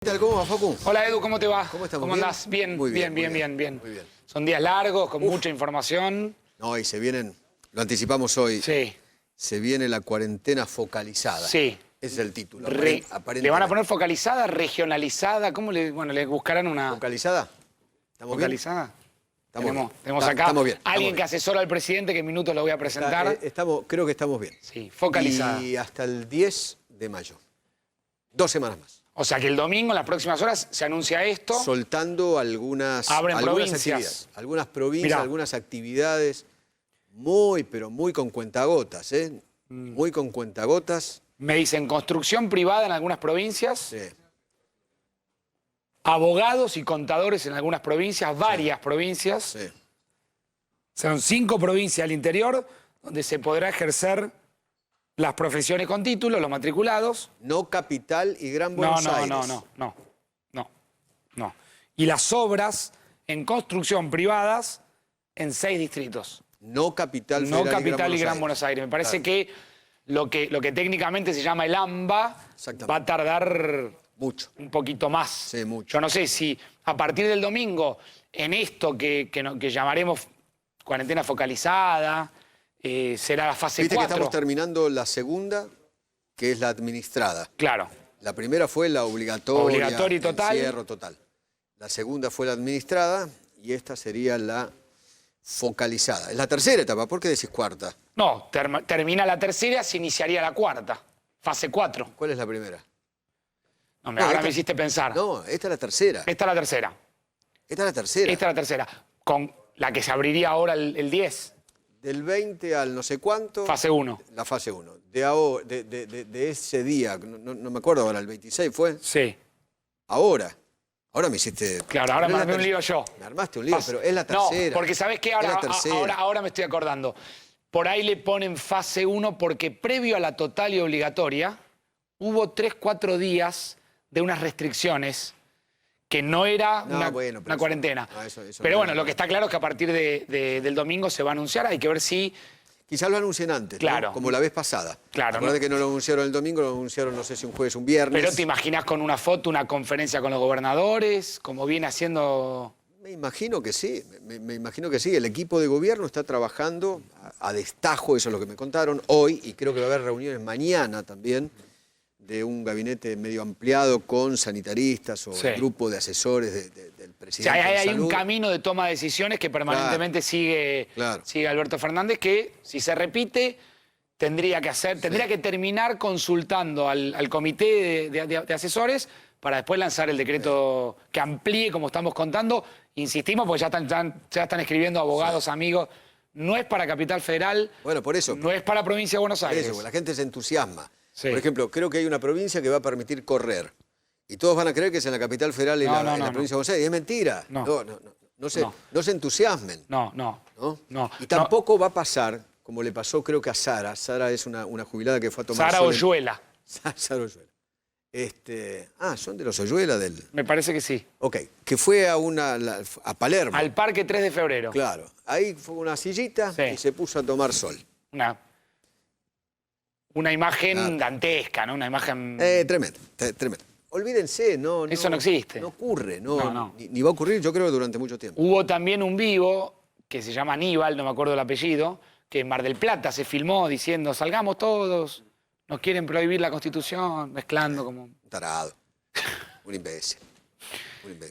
¿Qué tal? ¿Cómo va, Facu? Hola, Edu, ¿cómo te va? ¿Cómo estamos? ¿Cómo andás? Bien, Muy bien, bien. Muy bien. Son días largos, con mucha información. No, y se vienen, lo anticipamos hoy, Sí, se viene la cuarentena focalizada. sí. Ese es el título, ¿Le aparentemente. van a poner focalizada, regionalizada? ¿Cómo le, bueno, le buscarán una ¿Focalizada? ¿Estamos bien? focalizada? Estamos Tenemos bien. acá Estamos bien. alguien que asesora al presidente, que en minutos lo voy a presentar. Creo que estamos bien. Sí, focalizada. Y hasta el 10 de mayo. 2 semanas más. O sea que el domingo, en las próximas horas, se anuncia esto. Soltando algunas Provincias. actividades. Algunas provincias, Mirá. algunas actividades muy, pero muy con cuentagotas, ¿eh? Muy con cuentagotas. Me dicen construcción privada en algunas provincias, Sí. abogados y contadores en algunas provincias, varias provincias. Sí. Son 5 provincias al interior donde se podrá ejercer las profesiones con título, los matriculados. No Capital y Gran Buenos Aires. No. Y las obras en construcción privadas en 6 distritos. No Capital No Federal Capital y Gran Buenos Aires. Me parece que lo que técnicamente se llama el AMBA va a tardar Mucho. un poquito más. Sí, mucho. Yo no sé si a partir del domingo, en esto que llamaremos cuarentena focalizada, será la fase Viste 4. que estamos terminando la segunda, que es la administrada. Claro. La primera fue la obligatoria. Obligatoria y total. Encierro total. La segunda fue la administrada y esta sería la focalizada. Es la tercera etapa. ¿Por qué decís cuarta? No, termina la tercera, se iniciaría la cuarta. Fase 4. ¿Cuál es la primera? No, No, ahora esta- me hiciste pensar. No, esta es la tercera. Esta es la tercera. Esta es la tercera. Esta es la tercera. Con la que se abriría ahora el 10. Del 20 al no sé cuánto. Fase 1. La fase 1. De ese día, no me acuerdo ahora, el 26 fue. Sí. Ahora me hiciste... Claro, ahora Pero me es la armé un lío yo. Me armaste un lío, pero es la tercera. No, porque ¿sabés qué? Es la tercera. Ahora me estoy acordando. Por ahí le ponen fase 1 porque previo a la total y obligatoria hubo 3, 4 días de unas restricciones que no era No, una bueno, pero una eso- cuarentena. no, eso Pero no bueno, es lo que está claro es que a partir del domingo se va a anunciar. Hay que ver si... Quizás lo anuncien antes, ¿no? Claro. Como la vez pasada. Claro, Acuérdate ¿no? que no lo anunciaron el domingo, lo anunciaron no sé si un jueves o un viernes. Pero te imaginas con una foto, una conferencia con los gobernadores, como viene haciendo... Me imagino que sí, me imagino que sí. El equipo de gobierno está trabajando a destajo, eso es lo que me contaron, hoy, y creo que va a haber reuniones mañana también, de un gabinete medio ampliado con sanitaristas o Sí. el grupo de asesores del O presidente sea, de hay un salud. camino de toma de decisiones que permanentemente sigue Alberto Fernández, que si se repite tendría que terminar consultando al comité de asesores para después lanzar el decreto que amplíe, como estamos contando. Insistimos, porque ya están escribiendo abogados, amigos. No es para Capital Federal, Bueno, por eso. no es para Provincia de Buenos Por Aires. eso, la gente se entusiasma. Sí. Por ejemplo, creo que hay una provincia que va a permitir correr. Y todos van a creer que es en la capital federal y en la provincia de Buenos Aires. Y es mentira. No se entusiasmen. No. Y tampoco va a pasar, como le pasó creo que a Sara. Sara es una jubilada que fue a tomar Sara sol Oyuela, Sara Oyuela. Son de los Oyuela del... me parece que sí. Ok, que fue a Palermo. Al Parque 3 de Febrero. Claro. Ahí fue una sillita Sí. y se puso a tomar sol. Una imagen dantesca, ¿no? Una imagen... Tremendo, tremendo. Olvídense, Eso no existe. No ocurre, No. Ni va a ocurrir, yo creo, durante mucho tiempo. Hubo también un vivo que se llama Aníbal, no me acuerdo el apellido, que en Mar del Plata se filmó diciendo, salgamos todos, nos quieren prohibir la Constitución, mezclando como... Un tarado, un imbécil,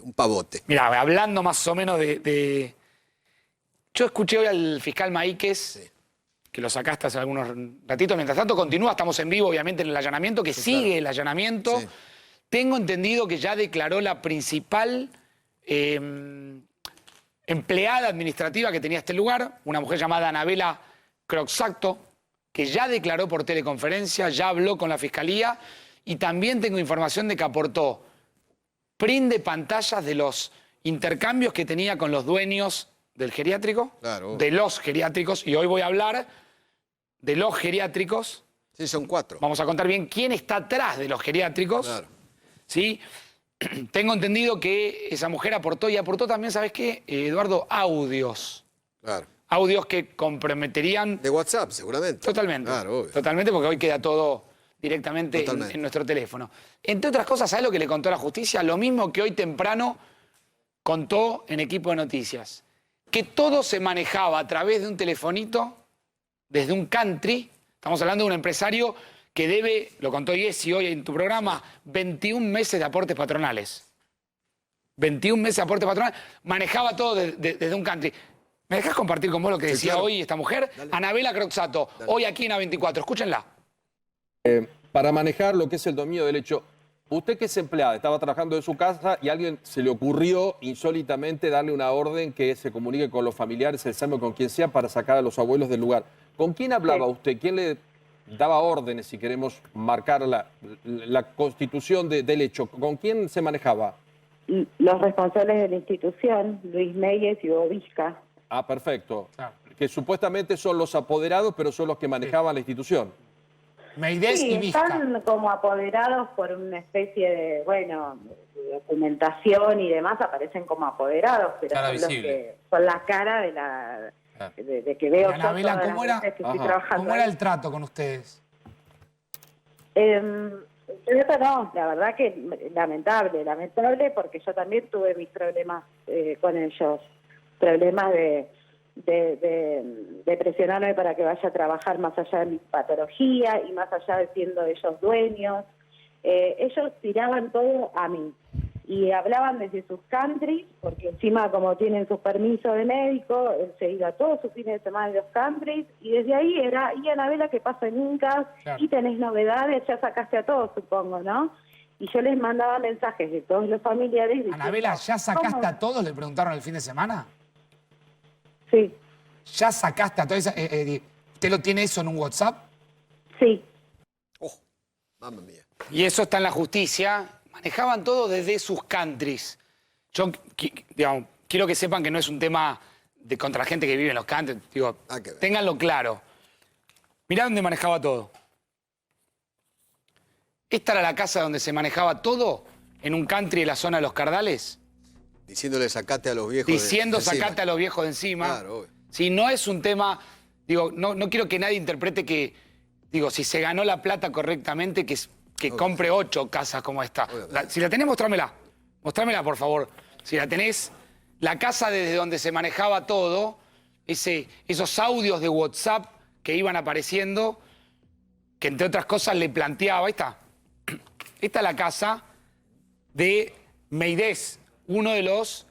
un pavote. Mirá, hablando más o menos de... Yo escuché hoy al fiscal Maíquez, que lo sacaste hace algunos ratitos. Mientras tanto continúa, estamos en vivo obviamente en el allanamiento, que sigue el allanamiento. Sí. Tengo entendido que ya declaró la principal empleada administrativa que tenía este lugar, una mujer llamada Anabela Croxacto, que ya declaró por teleconferencia, ya habló con la fiscalía y también tengo información de que aportó print de pantallas de los intercambios que tenía con los dueños del geriátrico, Claro. de los geriátricos, y hoy voy a hablar de los geriátricos. Sí, son 4. Vamos a contar bien quién está atrás de los geriátricos. Claro. ¿Sí? Tengo entendido que esa mujer aportó, y aportó también, ¿sabes qué, Eduardo? Audios. Claro. Audios que comprometerían... De WhatsApp, seguramente. Totalmente. Claro, obvio. Totalmente, porque hoy queda todo directamente en nuestro teléfono. Entre otras cosas, ¿sabes lo que le contó la justicia? Lo mismo que hoy temprano contó en Equipo de Noticias. Que todo se manejaba a través de un telefonito, desde un country. Estamos hablando de un empresario que debe, lo contó Jessy hoy en tu programa, 21 meses de aportes patronales. 21 meses de aportes patronales. Manejaba todo desde un country. ¿Me dejás compartir con vos lo que decía hoy esta mujer? Dale. Anabela Croxato, hoy aquí en A24. Escúchenla. Para manejar lo que es el dominio del hecho, usted que es empleada, estaba trabajando en su casa y a alguien se le ocurrió insólitamente darle una orden que se comunique con los familiares, el SAME, con quien sea, para sacar a los abuelos del lugar. ¿Con quién hablaba usted? ¿Quién le daba órdenes, si queremos marcar la constitución del hecho? ¿Con quién se manejaba? Los responsables de la institución, Luis Meyes y Hugo Vizca. Ah, perfecto. Que supuestamente son los apoderados, pero son los que manejaban la institución. Meydes y Vizca. Están como apoderados por una especie de, de documentación y demás, aparecen como apoderados, pero son los que son la cara de la de que veo Anabela, ¿cómo era? Que estoy trabajando. ¿Cómo era el trato con ustedes? No, la verdad que lamentable porque yo también tuve mis problemas con ellos, problemas de presionarme para que vaya a trabajar más allá de mi patología y más allá de siendo ellos dueños. Ellos tiraban todo a mí y hablaban desde sus countries, porque encima como tienen sus permisos de médico, él se iba todos sus fines de semana de los countries y desde ahí era, y Anabela, ¿qué pasa en Incas? Claro. Y tenés novedades, ya sacaste a todos, supongo, ¿no? Y yo les mandaba mensajes de todos los familiares. Diciendo, Anabela, ¿ya sacaste a todos? Le preguntaron el fin de semana. Sí. ¿Ya sacaste a todos? ¿Usted lo tiene eso en un WhatsApp? Sí. Oh, mamma mía. Y eso está en la justicia. Manejaban todo desde sus countries. Yo, digamos, quiero que sepan que no es un tema contra la gente que vive en los countries. Digo, ténganlo claro. Mirá dónde manejaba todo. ¿Esta era la casa donde se manejaba todo? ¿En un country de la zona de los Cardales? Diciéndole sacate a los viejos Diciendo sacate a los viejos de encima. Claro, obvio. Si no es un tema... Digo, no quiero que nadie interprete que... Digo, si se ganó la plata correctamente, que compre 8 casas como esta. Si la tenés, mostrámela. Mostrámela, por favor. Si la tenés, la casa desde donde se manejaba todo, esos audios de WhatsApp que iban apareciendo, que entre otras cosas le planteaba, ahí está. Esta es la casa de Meydes, uno de los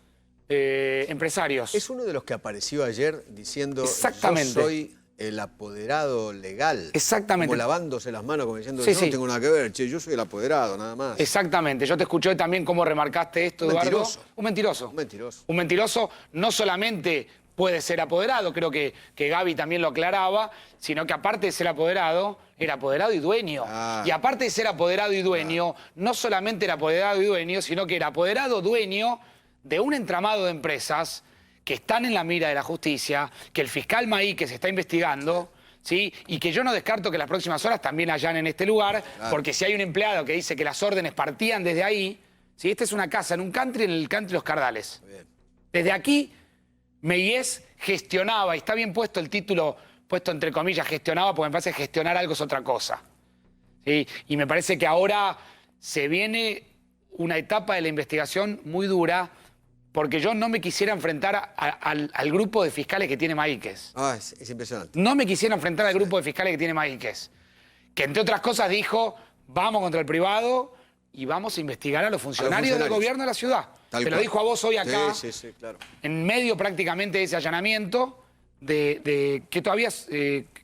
empresarios. Es uno de los que apareció ayer diciendo exactamente. Yo soy el apoderado legal. Exactamente. Como lavándose las manos, como diciendo yo no tengo nada que ver, che, yo soy el apoderado, nada más. Exactamente. Yo te escuché también cómo remarcaste esto, Eduardo. Mentiroso. Un mentiroso. Un mentiroso. Un mentiroso no solamente puede ser apoderado, creo que Gaby también lo aclaraba, sino que aparte de ser apoderado, era apoderado y dueño. Y aparte de ser apoderado y dueño, no solamente era apoderado y dueño, sino que era apoderado, dueño de un entramado de empresas que están en la mira de la justicia, que el fiscal Maí, que se está investigando, ¿sí? Y que yo no descarto que las próximas horas también hayan en este lugar, porque si hay un empleado que dice que las órdenes partían desde ahí, ¿sí? Esta es una casa en un country, en el country Los Cardales. Desde aquí, Meyes gestionaba, y está bien puesto el título, puesto entre comillas, gestionaba, porque me parece que gestionar algo es otra cosa, ¿sí? Y me parece que ahora se viene una etapa de la investigación muy dura, porque yo no me quisiera enfrentar al grupo de fiscales que tiene Maíquez. Es impresionante. No me quisiera enfrentar al grupo de fiscales que tiene Maíquez. Que entre otras cosas dijo, vamos contra el privado y vamos a investigar a los funcionarios del gobierno de la ciudad. Te lo dijo a vos hoy acá, sí, claro. En medio prácticamente de ese allanamiento, que todavía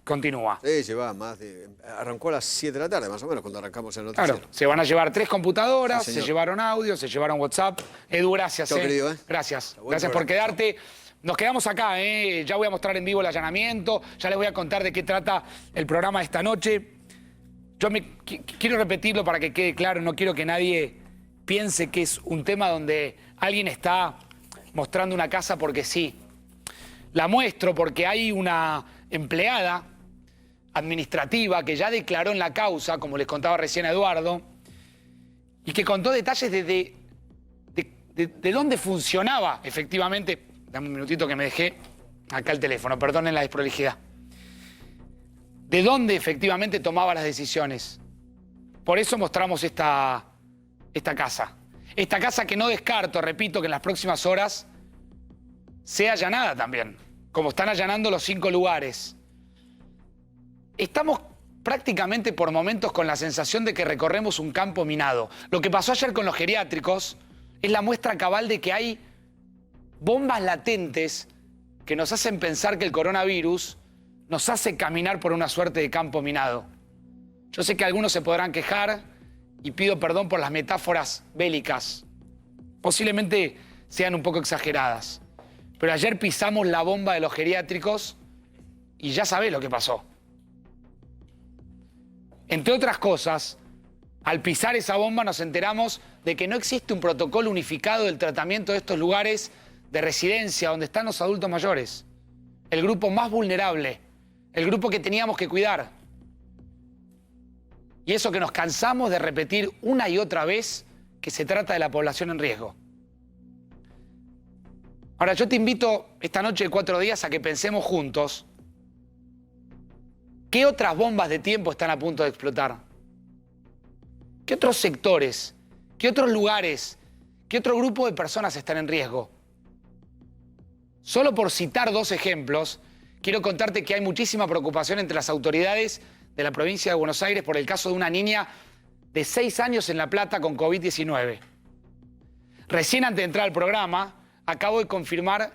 continúa. Sí, lleva más de... Arrancó a las 7 de la tarde, más o menos, cuando arrancamos el noticiero. Claro, se van a llevar 3 computadoras, se llevaron audio, se llevaron WhatsApp. Edu, gracias. Querido, Gracias. Gracias por quedarte. Nos quedamos acá, ya voy a mostrar en vivo el allanamiento, ya les voy a contar de qué trata el programa de esta noche. Yo quiero repetirlo para que quede claro, no quiero que nadie piense que es un tema donde alguien está mostrando una casa porque sí. La muestro porque hay una empleada administrativa que ya declaró en la causa, como les contaba recién a Eduardo, y que contó detalles de dónde funcionaba efectivamente. Dame un minutito que me dejé acá el teléfono, perdonen la desprolijidad. De dónde efectivamente tomaba las decisiones. Por eso mostramos esta casa. Esta casa que no descarto, repito, que en las próximas horas sea allanada también, como están allanando los 5 lugares. Estamos prácticamente por momentos con la sensación de que recorremos un campo minado. Lo que pasó ayer con los geriátricos es la muestra cabal de que hay bombas latentes que nos hacen pensar que el coronavirus nos hace caminar por una suerte de campo minado. Yo sé que algunos se podrán quejar y pido perdón por las metáforas bélicas. Posiblemente sean un poco exageradas. Pero ayer pisamos la bomba de los geriátricos y ya sabés lo que pasó. Entre otras cosas, al pisar esa bomba nos enteramos de que no existe un protocolo unificado del tratamiento de estos lugares de residencia donde están los adultos mayores. El grupo más vulnerable, el grupo que teníamos que cuidar. Y eso que nos cansamos de repetir una y otra vez que se trata de la población en riesgo. Ahora, yo te invito esta noche de 4 días a que pensemos juntos qué otras bombas de tiempo están a punto de explotar. ¿Qué otros sectores, qué otros lugares, qué otro grupo de personas están en riesgo? Solo por citar 2 ejemplos, quiero contarte que hay muchísima preocupación entre las autoridades de la provincia de Buenos Aires por el caso de una niña de 6 años en La Plata con COVID-19. Recién antes de entrar al programa, acabo de confirmar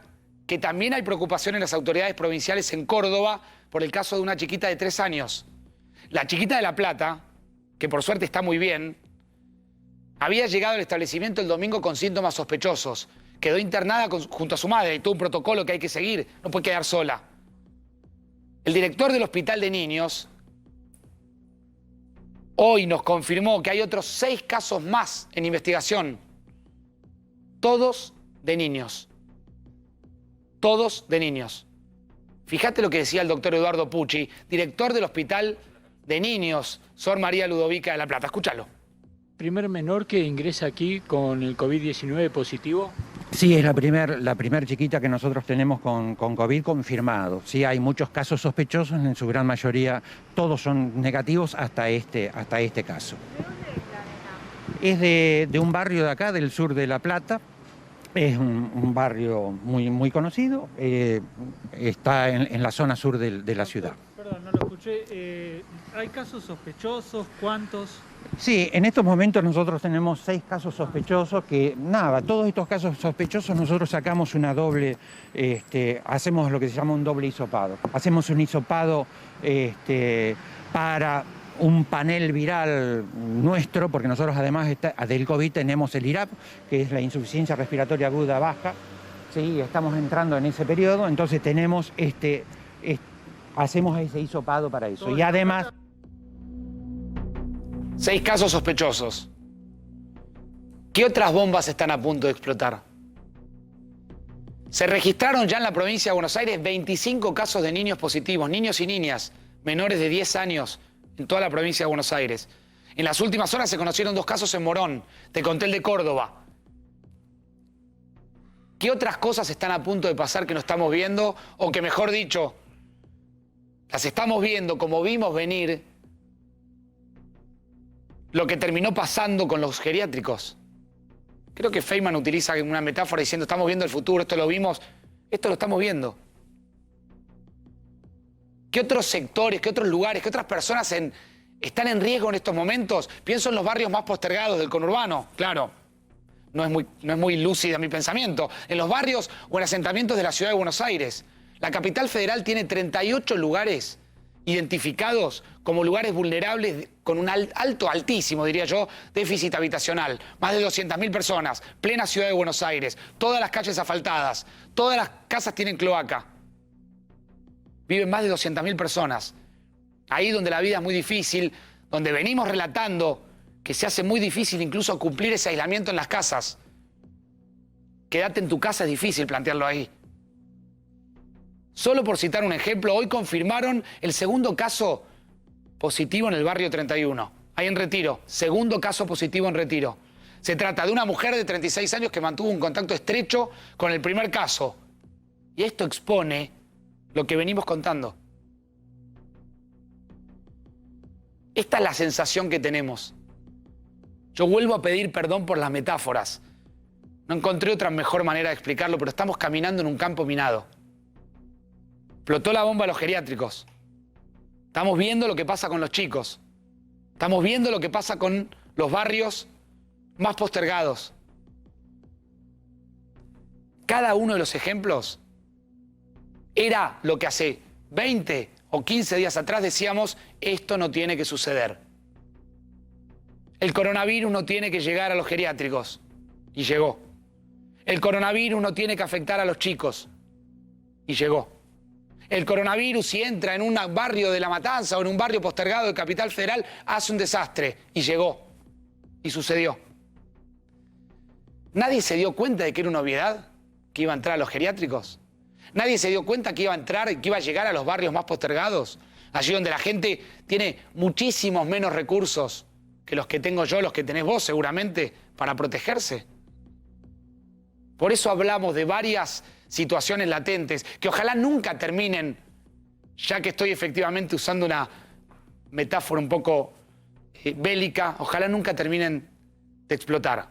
que también hay preocupación en las autoridades provinciales en Córdoba por el caso de una chiquita de 3 años. La chiquita de La Plata, que por suerte está muy bien, había llegado al establecimiento el domingo con síntomas sospechosos. Quedó internada junto a su madre y todo un protocolo que hay que seguir, no puede quedar sola. El director del hospital de niños hoy nos confirmó que hay otros 6 casos más en investigación. Todos de niños. Todos de niños. Fíjate lo que decía el doctor Eduardo Pucci, director del Hospital de Niños Sor María Ludovica de La Plata. Escúchalo. ¿Primer menor que ingresa aquí con el COVID-19 positivo? Sí, es la primer chiquita que nosotros tenemos con COVID confirmado. Sí, hay muchos casos sospechosos, en su gran mayoría todos son negativos hasta este caso. ¿De dónde es la nena? Es de un barrio de acá, del sur de La Plata. Es un barrio muy conocido, está en la zona sur de la ciudad. Perdón, no lo escuché. ¿Hay casos sospechosos? ¿Cuántos? Sí, en estos momentos nosotros tenemos 6 casos sospechosos que, todos estos casos sospechosos nosotros sacamos una doble, hacemos lo que se llama un doble hisopado. Hacemos un hisopado para un panel viral nuestro, porque nosotros además del COVID tenemos el IRAP, que es la insuficiencia respiratoria aguda baja. Sí, estamos entrando en ese periodo, entonces tenemos hacemos ese hisopado para eso. Y además... 6 casos sospechosos. ¿Qué otras bombas están a punto de explotar? Se registraron ya en la provincia de Buenos Aires 25 casos de niños positivos, niños y niñas menores de 10 años en toda la provincia de Buenos Aires. En las últimas horas se conocieron 2 casos en Morón, te conté el de Córdoba. ¿Qué otras cosas están a punto de pasar que no estamos viendo? O que, mejor dicho, las estamos viendo como vimos venir lo que terminó pasando con los geriátricos. Creo que Feynman utiliza una metáfora diciendo estamos viendo el futuro, esto lo vimos, esto lo estamos viendo. ¿Qué otros sectores, qué otros lugares, qué otras personas están en riesgo en estos momentos? Pienso en los barrios más postergados del conurbano, claro. No es muy lúcida mi pensamiento. En los barrios o en asentamientos de la ciudad de Buenos Aires. La capital federal tiene 38 lugares identificados como lugares vulnerables con un altísimo, diría yo, déficit habitacional. Más de 200.000 personas, plena ciudad de Buenos Aires, todas las calles asfaltadas, todas las casas tienen cloaca. Viven más de 200.000 personas. Ahí donde la vida es muy difícil, donde venimos relatando que se hace muy difícil incluso cumplir ese aislamiento en las casas. Quédate en tu casa es difícil plantearlo ahí. Solo por citar un ejemplo, hoy confirmaron el segundo caso positivo en el barrio 31, ahí en Retiro. Segundo caso positivo en Retiro. Se trata de una mujer de 36 años que mantuvo un contacto estrecho con el primer caso. Y esto expone lo que venimos contando. Esta es la sensación que tenemos. Yo vuelvo a pedir perdón por las metáforas. No encontré otra mejor manera de explicarlo, pero estamos caminando en un campo minado. Explotó la bomba a los geriátricos. Estamos viendo lo que pasa con los chicos. Estamos viendo lo que pasa con los barrios más postergados. Cada uno de los ejemplos era lo que hace 20 o 15 días atrás decíamos, esto no tiene que suceder. El coronavirus no tiene que llegar a los geriátricos. Y llegó. El coronavirus no tiene que afectar a los chicos. Y llegó. El coronavirus, si entra en un barrio de La Matanza o en un barrio postergado de Capital Federal, hace un desastre. Y llegó. Y sucedió. Nadie se dio cuenta de que era una obviedad que iba a entrar a los geriátricos. Nadie se dio cuenta que iba a entrar y que iba a llegar a los barrios más postergados. Allí donde la gente tiene muchísimos menos recursos que los que tengo yo, los que tenés vos seguramente, para protegerse. Por eso hablamos de varias situaciones latentes que ojalá nunca terminen, ya que estoy efectivamente usando una metáfora un poco bélica, ojalá nunca terminen de explotar.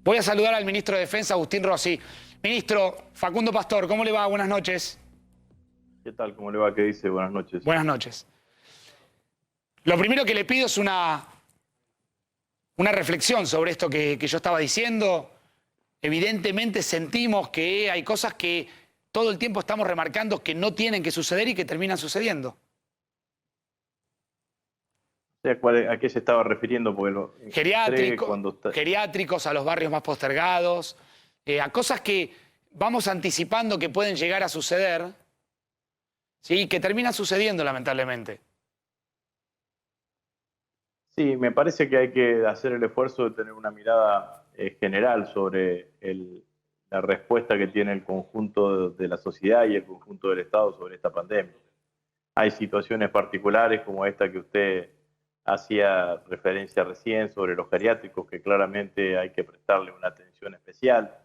Voy a saludar al ministro de Defensa, Agustín Rossi. Ministro, Facundo Pastor, ¿cómo le va? Buenas noches. ¿Qué tal? ¿Cómo le va? ¿Qué dice? Buenas noches. Buenas noches. Lo primero que le pido es una reflexión sobre esto que yo estaba diciendo. Evidentemente sentimos que hay cosas que todo el tiempo estamos remarcando que no tienen que suceder y que terminan sucediendo. ¿A qué se estaba refiriendo? Porque geriátricos, a los barrios más postergados, a cosas que vamos anticipando que pueden llegar a suceder, ¿sí? Que terminan sucediendo lamentablemente. Sí, me parece que hay que hacer el esfuerzo de tener una mirada general sobre la respuesta que tiene el conjunto de la sociedad y el conjunto del Estado sobre esta pandemia. Hay situaciones particulares como esta que usted hacía referencia recién sobre los geriátricos, que claramente hay que prestarle una atención especial,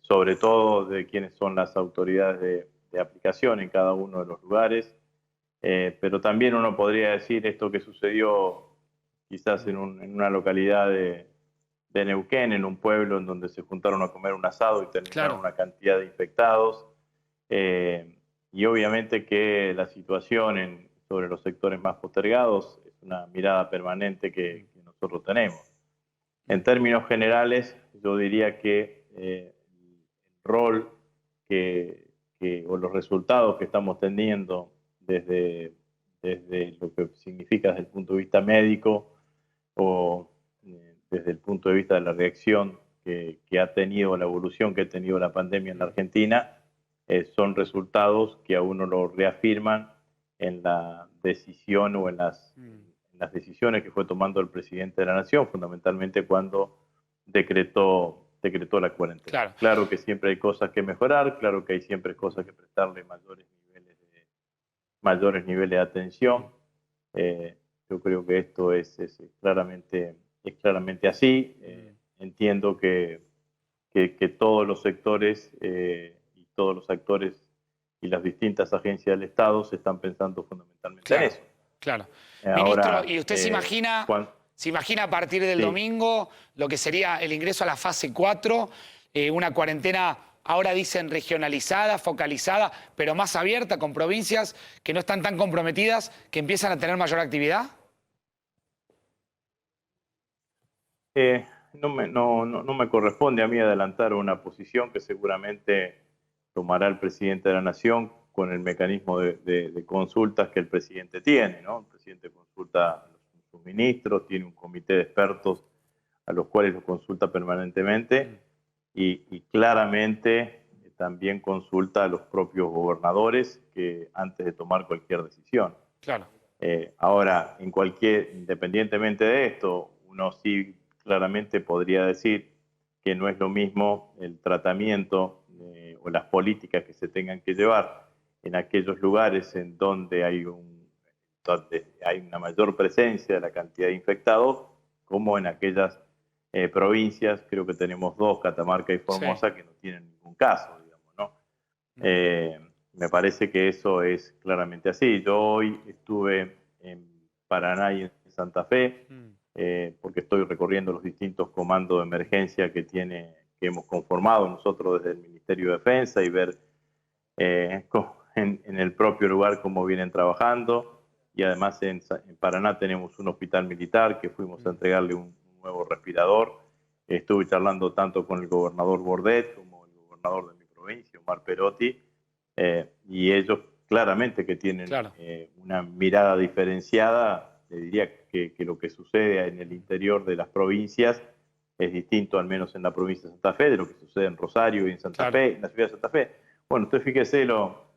sobre todo de quiénes son las autoridades de aplicación en cada uno de los lugares. Pero también uno podría decir esto que sucedió quizás en una localidad de Neuquén, en un pueblo en donde se juntaron a comer un asado y terminaron una cantidad de infectados. Y obviamente que la situación sobre los sectores más postergados es una mirada permanente que nosotros tenemos. En términos generales, yo diría que el rol o los resultados que estamos teniendo desde lo que significa desde el punto de vista médico o desde el punto de vista de la reacción que ha tenido, la evolución que ha tenido la pandemia en la Argentina, son resultados que a uno lo reafirman en la decisión o en las decisiones que fue tomando el presidente de la Nación, fundamentalmente cuando decretó la cuarentena. Claro que siempre hay cosas que mejorar, claro que hay siempre cosas que prestarle mayores niveles de atención. Yo creo que esto es claramente así. Entiendo que todos los sectores y todos los actores y las distintas agencias del Estado se están pensando fundamentalmente en eso. Claro. Ahora, ministro, ¿y usted se imagina a partir del domingo lo que sería el ingreso a la fase 4, una cuarentena, ahora dicen regionalizada, focalizada, pero más abierta, con provincias que no están tan comprometidas, que empiezan a tener mayor actividad? No me corresponde a mí adelantar una posición que seguramente tomará el presidente de la Nación con el mecanismo de consultas que el presidente tiene, ¿no? El presidente consulta a sus ministros, tiene un comité de expertos a los cuales lo consulta permanentemente y claramente también consulta a los propios gobernadores que antes de tomar cualquier decisión. Claro. Ahora, independientemente de esto, uno sí claramente podría decir que no es lo mismo el tratamiento o las políticas que se tengan que llevar en aquellos lugares en donde hay una mayor presencia de la cantidad de infectados, como en aquellas provincias, creo que tenemos 2, Catamarca y Formosa, que no tienen ningún caso, digamos, ¿no? Me parece que eso es claramente así. Yo hoy estuve en Paraná y en Santa Fe, porque estoy recorriendo los distintos comandos de emergencia que hemos conformado nosotros desde el Ministerio de Defensa y ver en el propio lugar cómo vienen trabajando. Y además en Paraná tenemos un hospital militar que fuimos a entregarle un nuevo respirador. Estuve charlando tanto con el gobernador Bordet como el gobernador de mi provincia, Omar Perotti, y ellos claramente que tienen una mirada diferenciada. Le diría que lo que sucede en el interior de las provincias es distinto, al menos en la provincia de Santa Fe, de lo que sucede en Rosario y en Santa Fe, en la ciudad de Santa Fe. Bueno, usted fíjese lo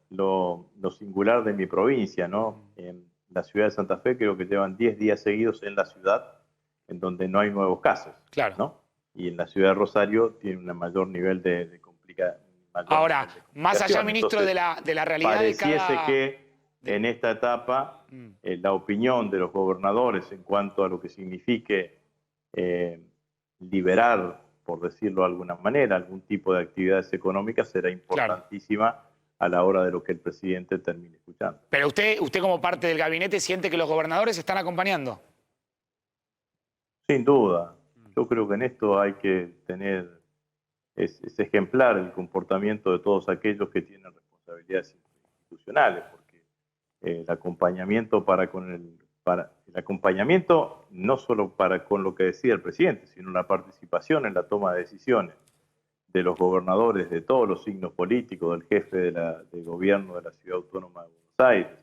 singular de mi provincia, ¿no? En la ciudad de Santa Fe creo que llevan 10 días seguidos en la ciudad en donde no hay nuevos casos, ¿no? Y en la ciudad de Rosario tiene un mayor nivel de complicación. Ahora, más allá, ministro, entonces, de la realidad de cada... Pareciese que en esta etapa la opinión de los gobernadores en cuanto a lo que signifique liberar, por decirlo de alguna manera, algún tipo de actividades económicas será importantísima a la hora de lo que el presidente termine escuchando. Pero usted como parte del gabinete siente que los gobernadores están acompañando. Sin duda. Yo creo que en esto hay que tener, es ejemplar el comportamiento de todos aquellos que tienen responsabilidades institucionales, porque el acompañamiento el acompañamiento no solo con lo que decía el presidente, sino la participación en la toma de decisiones de los gobernadores de todos los signos políticos, del jefe de gobierno de la Ciudad Autónoma de Buenos Aires,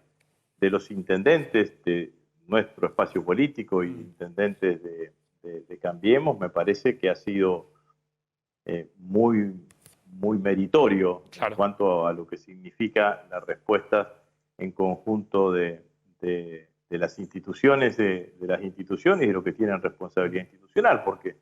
de los intendentes de nuestro espacio político y intendentes de Cambiemos, me parece que ha sido muy meritorio en cuanto a lo que significa la respuesta en conjunto de las instituciones, de las instituciones y de lo que tienen responsabilidad institucional, porque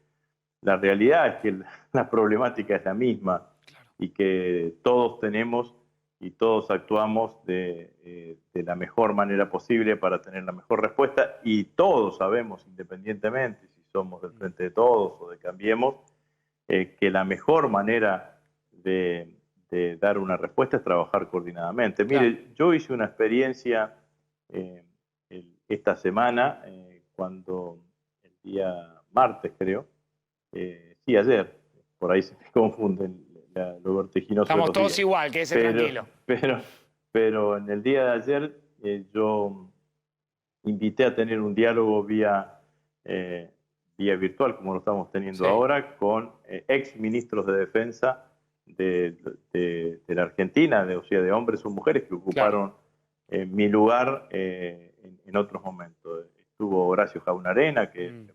la realidad es que la problemática es la misma y que todos tenemos y todos actuamos de la mejor manera posible para tener la mejor respuesta, y todos sabemos, independientemente si somos del Frente de Todos o de Cambiemos, que la mejor manera de dar una respuesta es trabajar coordinadamente. Mire, yo hice una experiencia esta semana, cuando el día martes creo, sí, ayer, por ahí se me confunden lo vertiginoso. Estamos todos igual, quédese tranquilo. Pero en el día de ayer yo invité a tener un diálogo vía virtual, como lo estamos teniendo ahora, con ex ministros de defensa de la Argentina, o sea, de hombres o mujeres que ocuparon mi lugar en otros momentos. Estuvo Horacio Jaunarena, que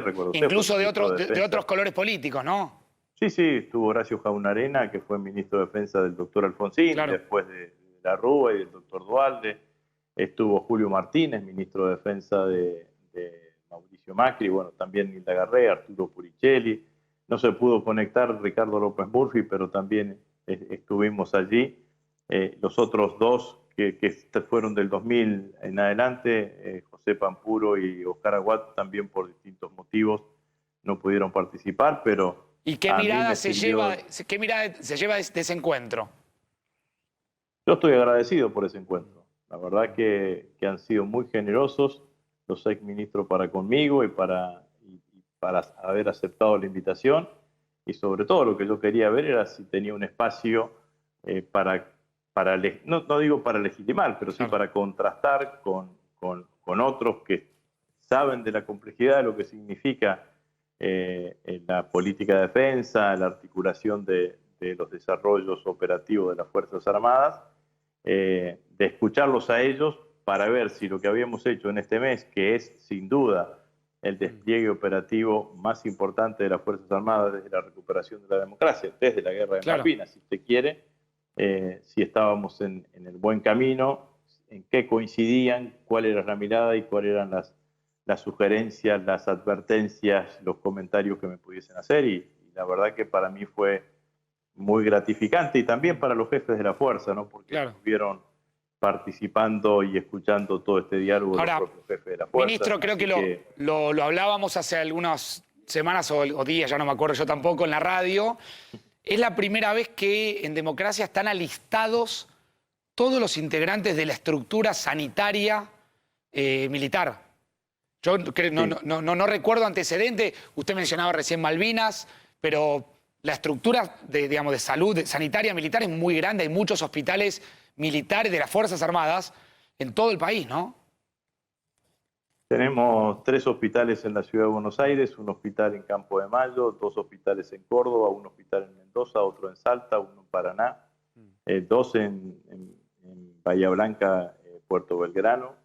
recuerdo incluso de otros colores políticos, ¿no? Sí, estuvo Horacio Jaunarena, que fue ministro de Defensa del doctor Alfonsín, después de la Rúa y del doctor Dualde. Estuvo Julio Martínez, ministro de Defensa de Mauricio Macri, bueno, también Nilda Garré, Arturo Puricelli. No se pudo conectar Ricardo López Murphy, pero también estuvimos allí. Los otros dos que fueron del 2000 en adelante, José Pampuro y Oscar Aguad, también por distintos motivos no pudieron participar, pero... ¿Y qué mirada se lleva de ese encuentro? Yo estoy agradecido por ese encuentro. La verdad que han sido muy generosos los exministros para conmigo y para haber aceptado la invitación. Y sobre todo lo que yo quería ver era si tenía un espacio no digo para legitimar, pero sí para contrastar con otros que saben de la complejidad de lo que significa la política de defensa, la articulación de los desarrollos operativos de las Fuerzas Armadas, de escucharlos a ellos para ver si lo que habíamos hecho en este mes, que es sin duda el despliegue operativo más importante de las Fuerzas Armadas desde la recuperación de la democracia, desde la guerra de Malvinas, si usted quiere, si estábamos en el buen camino, en qué coincidían, cuál era la mirada y cuáles eran las sugerencias, las advertencias, los comentarios que me pudiesen hacer, y la verdad que para mí fue muy gratificante, y también para los jefes de la fuerza, ¿no? Porque estuvieron participando y escuchando todo este diálogo. Ahora, de los propios jefes de la fuerza. Ministro, creo que lo hablábamos hace algunas semanas o días, ya no me acuerdo yo tampoco, en la radio. Es la primera vez que en democracia están alistados todos los integrantes de la estructura sanitaria militar. Yo no recuerdo antecedentes. Usted mencionaba recién Malvinas, pero la estructura de salud sanitaria militar es muy grande. Hay muchos hospitales militares de las Fuerzas Armadas en todo el país, ¿no? Tenemos 3 hospitales en la ciudad de Buenos Aires, un hospital en Campo de Mayo, 2 hospitales en Córdoba, un hospital en Mendoza, otro en Salta, uno en Paraná, 2 en Bahía Blanca, Puerto Belgrano,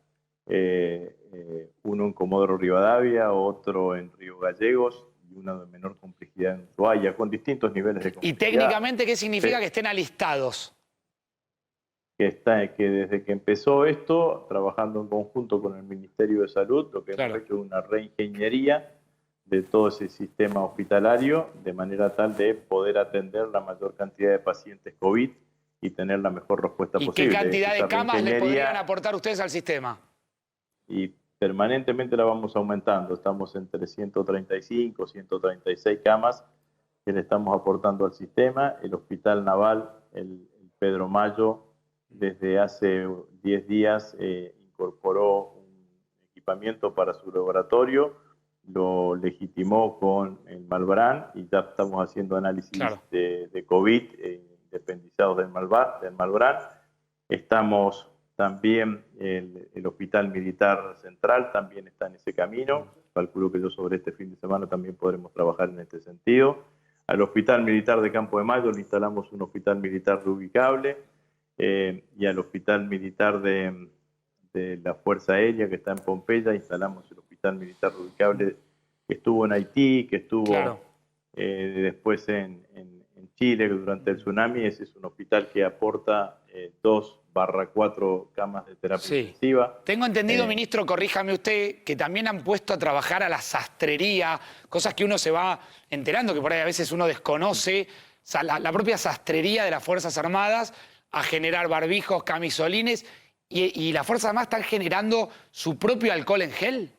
uno en Comodoro Rivadavia, otro en Río Gallegos y uno de menor complejidad en Ushuaia, con distintos niveles de complejidad. ¿Y técnicamente qué significa que estén alistados? Que desde que empezó esto, trabajando en conjunto con el Ministerio de Salud, lo que hemos hecho es una reingeniería de todo ese sistema hospitalario, de manera tal de poder atender la mayor cantidad de pacientes COVID y tener la mejor respuesta posible. ¿Y qué cantidad de camas le podrían aportar ustedes al sistema? Y permanentemente la vamos aumentando. Estamos entre 135, 136 camas que le estamos aportando al sistema. El Hospital Naval, el Pedro Mayo, desde hace 10 días incorporó un equipamiento para su laboratorio, lo legitimó con el Malbrán y ya estamos haciendo análisis de COVID independizados del Malbrán. Estamos también, el Hospital Militar Central también está en ese camino. Calculo que yo sobre este fin de semana también podremos trabajar en este sentido. Al Hospital Militar de Campo de Mayo le instalamos un hospital militar reubicable. Y al Hospital Militar de la Fuerza Aérea, que está en Pompeya, instalamos el Hospital Militar ubicable que estuvo en Haití, que estuvo después en Chile durante el tsunami. Ese es un hospital que aporta 2/4 camas de terapia intensiva. Tengo entendido, ministro, corríjame usted, que también han puesto a trabajar a la sastrería, cosas que uno se va enterando, que por ahí a veces uno desconoce, o sea, la propia sastrería de las Fuerzas Armadas, a generar barbijos, camisolines, y las Fuerzas Armadas están generando su propio alcohol en gel.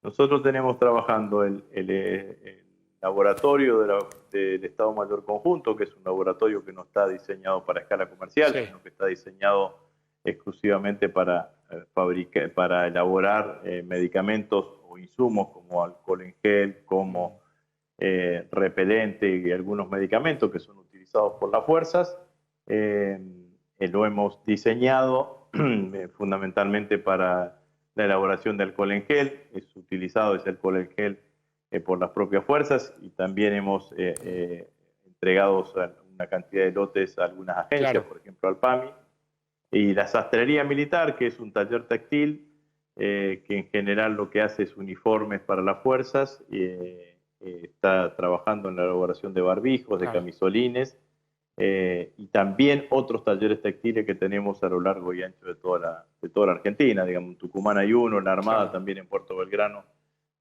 Nosotros tenemos trabajando el laboratorio del Estado Mayor Conjunto, que es un laboratorio que no está diseñado para escala comercial, sino que está diseñado exclusivamente para elaborar medicamentos o insumos como alcohol en gel, como repelente y algunos medicamentos que son utilizados por las fuerzas. Lo hemos diseñado fundamentalmente para la elaboración de alcohol en gel. Es utilizado ese alcohol en gel por las propias fuerzas y también hemos entregado una cantidad de lotes a algunas agencias, por ejemplo al PAMI. Y la sastrería militar, que es un taller textil que en general lo que hace es uniformes para las fuerzas, está trabajando en la elaboración de barbijos, de camisolines, y también otros talleres textiles que tenemos a lo largo y ancho de toda la Argentina. Digamos, en Tucumán hay uno, en la Armada también, en Puerto Belgrano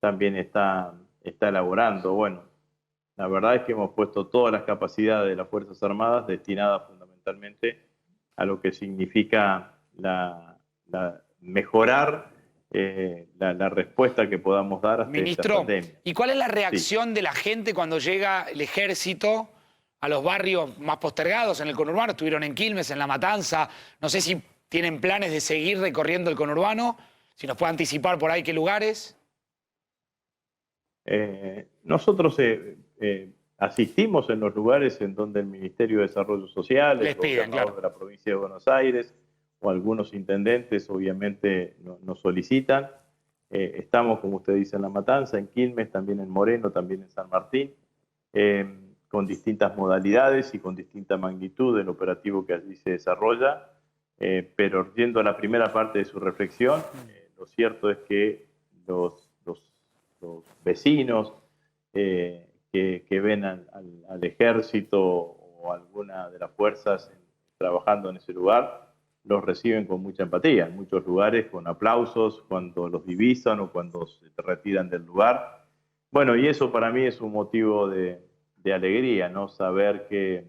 también está elaborando. Bueno, la verdad es que hemos puesto todas las capacidades de las Fuerzas Armadas destinadas fundamentalmente a lo que significa mejorar la respuesta que podamos dar ante esta pandemia. ¿Y cuál es la reacción de la gente cuando llega el ejército a los barrios más postergados en el conurbano? Estuvieron en Quilmes, en La Matanza. No sé si tienen planes de seguir recorriendo el conurbano, si nos puede anticipar por ahí qué lugares. Nosotros asistimos en los lugares en donde el Ministerio de Desarrollo Social, el gobernador de la provincia de Buenos Aires o algunos intendentes obviamente nos solicitan. Estamos, como usted dice, en La Matanza, en Quilmes, también en Moreno, también en San Martín, con distintas modalidades y con distinta magnitud del operativo que allí se desarrolla. Pero yendo a la primera parte de su reflexión, lo cierto es que los vecinos que ven al ejército o alguna de las fuerzas trabajando en ese lugar, los reciben con mucha empatía. En muchos lugares con aplausos cuando los divisan o cuando se retiran del lugar. Bueno, y eso para mí es un motivo de alegría, ¿no? Saber que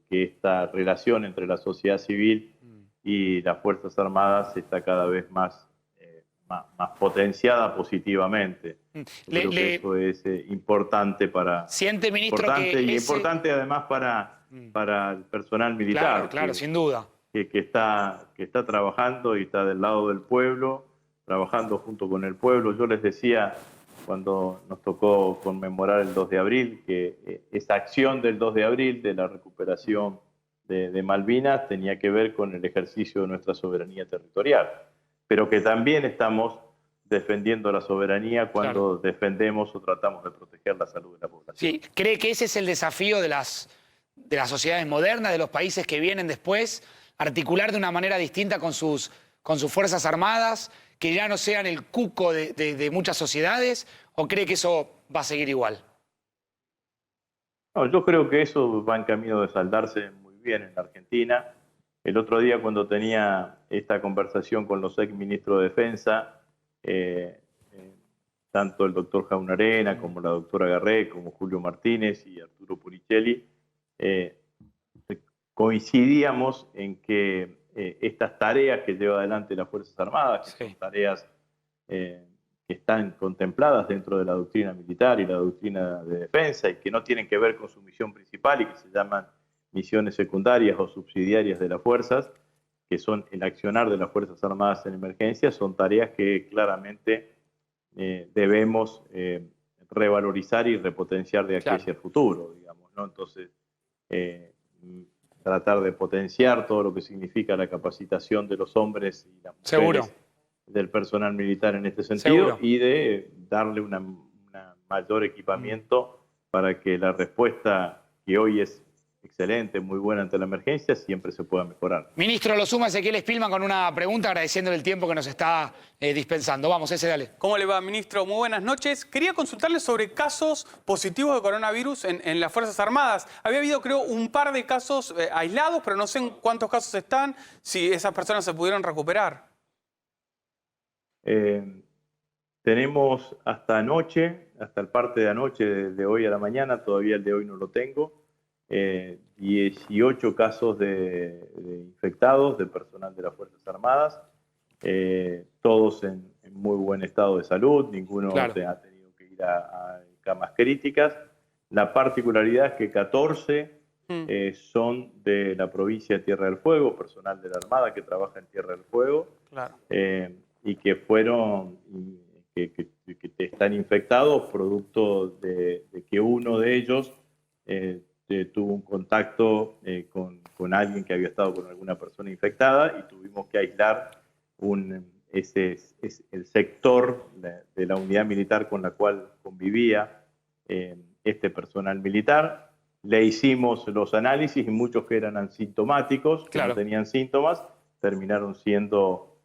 esta relación entre la sociedad civil y las Fuerzas Armadas está cada vez más potenciada positivamente. Creo que eso es importante para... ¿Siente, ministro, importante además para el personal militar. Claro, sin duda. Que está trabajando y está del lado del pueblo trabajando junto con el pueblo. Yo les decía cuando nos tocó conmemorar el 2 de abril que esa acción del 2 de abril de la recuperación de Malvinas tenía que ver con el ejercicio de nuestra soberanía territorial, pero que también estamos defendiendo la soberanía cuando defendemos o tratamos de proteger la salud de la población. Sí, ¿cree que ese es el desafío de las sociedades modernas, de los países que vienen después, articular de una manera distinta con sus Fuerzas Armadas, que ya no sean el cuco de muchas sociedades, o cree que eso va a seguir igual? No, yo creo que eso va en camino de saldarse muy bien en la Argentina. El otro día, cuando tenía esta conversación con los ex ministros de Defensa, tanto el doctor Jaunarena como la doctora Garré, como Julio Martínez y Arturo Puricelli, coincidíamos en que estas tareas que lleva adelante las Fuerzas Armadas, que son tareas que están contempladas dentro de la doctrina militar y la doctrina de defensa y que no tienen que ver con su misión principal y que se llaman misiones secundarias o subsidiarias de las fuerzas, que son el accionar de las Fuerzas Armadas en emergencia, son tareas que claramente debemos revalorizar y repotenciar de aquí hacia el futuro, digamos, ¿no? Entonces, tratar de potenciar todo lo que significa la capacitación de los hombres y las mujeres del personal militar en este sentido y de darle un mayor equipamiento para que la respuesta, que hoy es excelente, muy buena ante la emergencia, siempre se pueda mejorar. Ministro, lo suma Ezequiel Spillman con una pregunta, agradeciéndole el tiempo que nos está dispensando. Vamos, dale. ¿Cómo le va, ministro? Muy buenas noches. Quería consultarle sobre casos positivos de coronavirus en las Fuerzas Armadas. Había habido, creo, un par de casos aislados, pero no sé en cuántos casos están, si esas personas se pudieron recuperar. Tenemos hasta anoche, hasta el parte de anoche, de hoy a la mañana, todavía el de hoy no lo tengo, 18 casos de infectados de personal de las Fuerzas Armadas, todos en muy buen estado de salud, ninguno ha tenido que ir a camas críticas. La particularidad es que 14 son de la provincia de Tierra del Fuego, personal de la Armada que trabaja en Tierra del Fuego, y que fueron, que están infectados producto de que uno de ellos tuvo un contacto con alguien que había estado con alguna persona infectada y tuvimos que aislar el sector de la unidad militar con la cual convivía este personal militar. Le hicimos los análisis y muchos que eran asintomáticos, que no tenían síntomas, terminaron siendo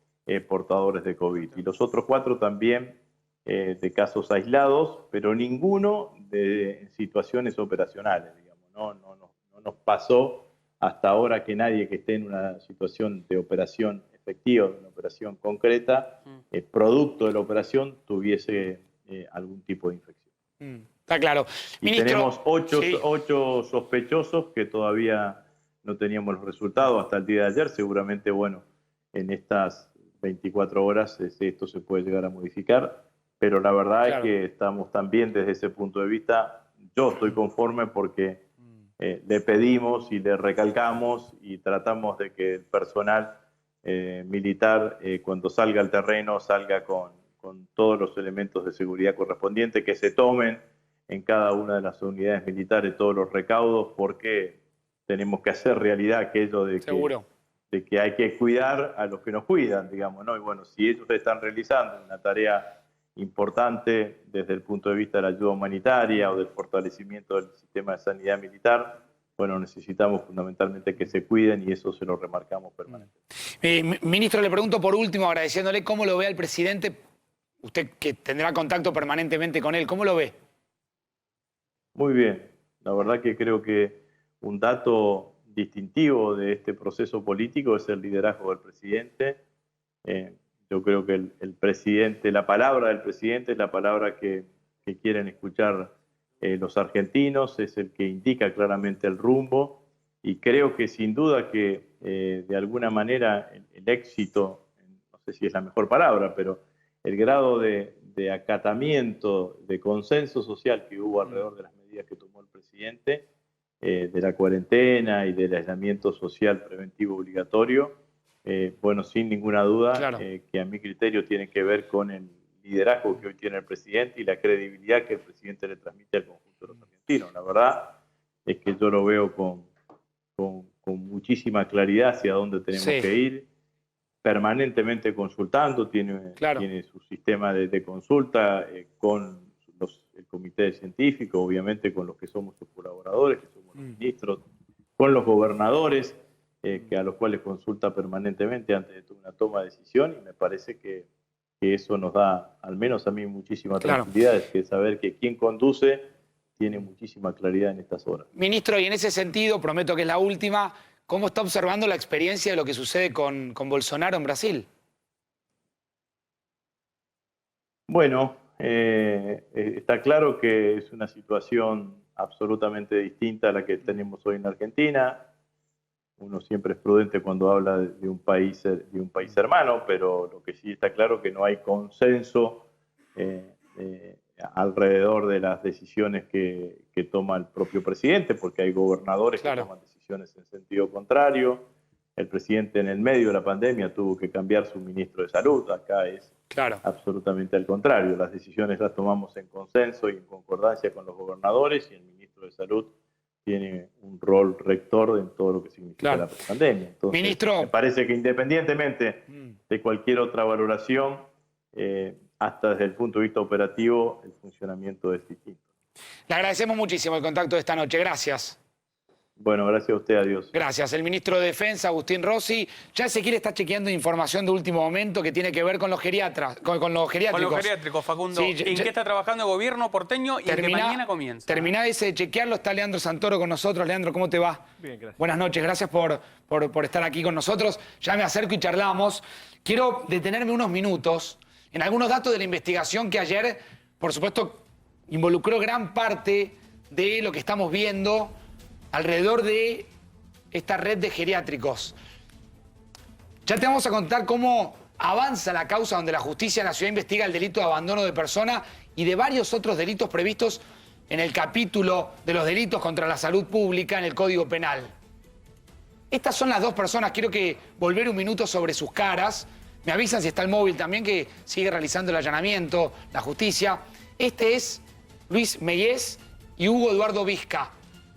portadores de COVID. Y los otros 4 también de casos aislados, pero ninguno de situaciones operacionales. No nos pasó hasta ahora que nadie que esté en una situación de operación efectiva, de una operación concreta, producto de la operación, tuviese algún tipo de infección. Está claro. Y Ministro, tenemos 8 sospechosos que todavía no teníamos los resultados hasta el día de ayer. Seguramente, bueno, en estas 24 horas esto se puede llegar a modificar, pero la verdad es que estamos también desde ese punto de vista, yo estoy conforme porque le pedimos y le recalcamos y tratamos de que el personal militar cuando salga al terreno salga con todos los elementos de seguridad correspondientes, que se tomen en cada una de las unidades militares todos los recaudos, porque tenemos que hacer realidad aquello de que hay que cuidar a los que nos cuidan, digamos, ¿no? Y bueno, si ellos están realizando una tarea importante desde el punto de vista de la ayuda humanitaria o del fortalecimiento del sistema de sanidad militar, bueno, necesitamos fundamentalmente que se cuiden y eso se lo remarcamos permanentemente. Ministro, le pregunto por último, agradeciéndole cómo lo ve al presidente, usted que tendrá contacto permanentemente con él, ¿cómo lo ve? Muy bien, la verdad que creo que un dato distintivo de este proceso político es el liderazgo del presidente. Yo creo que el presidente, la palabra del presidente es la palabra que quieren escuchar los argentinos, es el que indica claramente el rumbo y creo que sin duda que de alguna manera el éxito, no sé si es la mejor palabra, pero el grado de acatamiento, de consenso social que hubo alrededor de las medidas que tomó el presidente, de la cuarentena y del aislamiento social preventivo obligatorio, bueno, sin ninguna duda, Claro. que a mi criterio tiene que ver con el liderazgo que hoy tiene el presidente y la credibilidad que el presidente le transmite al conjunto de los argentinos. La verdad es que yo lo veo con muchísima claridad hacia dónde tenemos que ir, permanentemente consultando, tiene su sistema de consulta con el comité científico, obviamente con los que somos sus colaboradores, que somos los ministros, con los gobernadores, que a los cuales consulta permanentemente antes de una toma de decisión, y me parece que eso nos da, al menos a mí, muchísima tranquilidad, es que saber que quien conduce tiene muchísima claridad en estas horas. Ministro, y en ese sentido, prometo que es la última, ¿cómo está observando la experiencia de lo que sucede con Bolsonaro en Brasil? Bueno, está claro que es una situación absolutamente distinta a la que tenemos hoy en Argentina. Uno siempre es prudente cuando habla de un país hermano, pero lo que sí está claro es que no hay consenso alrededor de las decisiones que toma el propio presidente, porque hay gobernadores que toman decisiones en sentido contrario. El presidente en el medio de la pandemia tuvo que cambiar su ministro de Salud. Acá es absolutamente al contrario. Las decisiones las tomamos en consenso y en concordancia con los gobernadores, y el ministro de Salud tiene un rol rector en todo lo que significa la pandemia. Entonces, Ministro, me parece que independientemente de cualquier otra valoración, hasta desde el punto de vista operativo, el funcionamiento es distinto. Le agradecemos muchísimo el contacto de esta noche. Gracias. Bueno, gracias a usted, adiós. Gracias. El ministro de Defensa, Agustín Rossi, ya Ezequiel está chequeando información de último momento que tiene que ver con los geriatras, con los geriátricos. Con los geriátricos, Facundo. Sí, ¿En qué está trabajando el gobierno porteño y en qué mañana comienza? Terminá ese de chequearlo, está Leandro Santoro con nosotros. Leandro, ¿cómo te va? Bien, gracias. Buenas noches, gracias por estar aquí con nosotros. Ya me acerco y charlamos. Quiero detenerme unos minutos en algunos datos de la investigación que ayer, por supuesto, involucró gran parte de lo que estamos viendo alrededor de esta red de geriátricos. Ya te vamos a contar cómo avanza la causa donde la justicia de la ciudad investiga el delito de abandono de persona y de varios otros delitos previstos en el capítulo de los delitos contra la salud pública en el Código Penal. Estas son las dos personas, quiero que volver un minuto sobre sus caras. Me avisan si está el móvil también, que sigue realizando el allanamiento, la justicia. Este es Luis Meyés y Hugo Eduardo Vizca.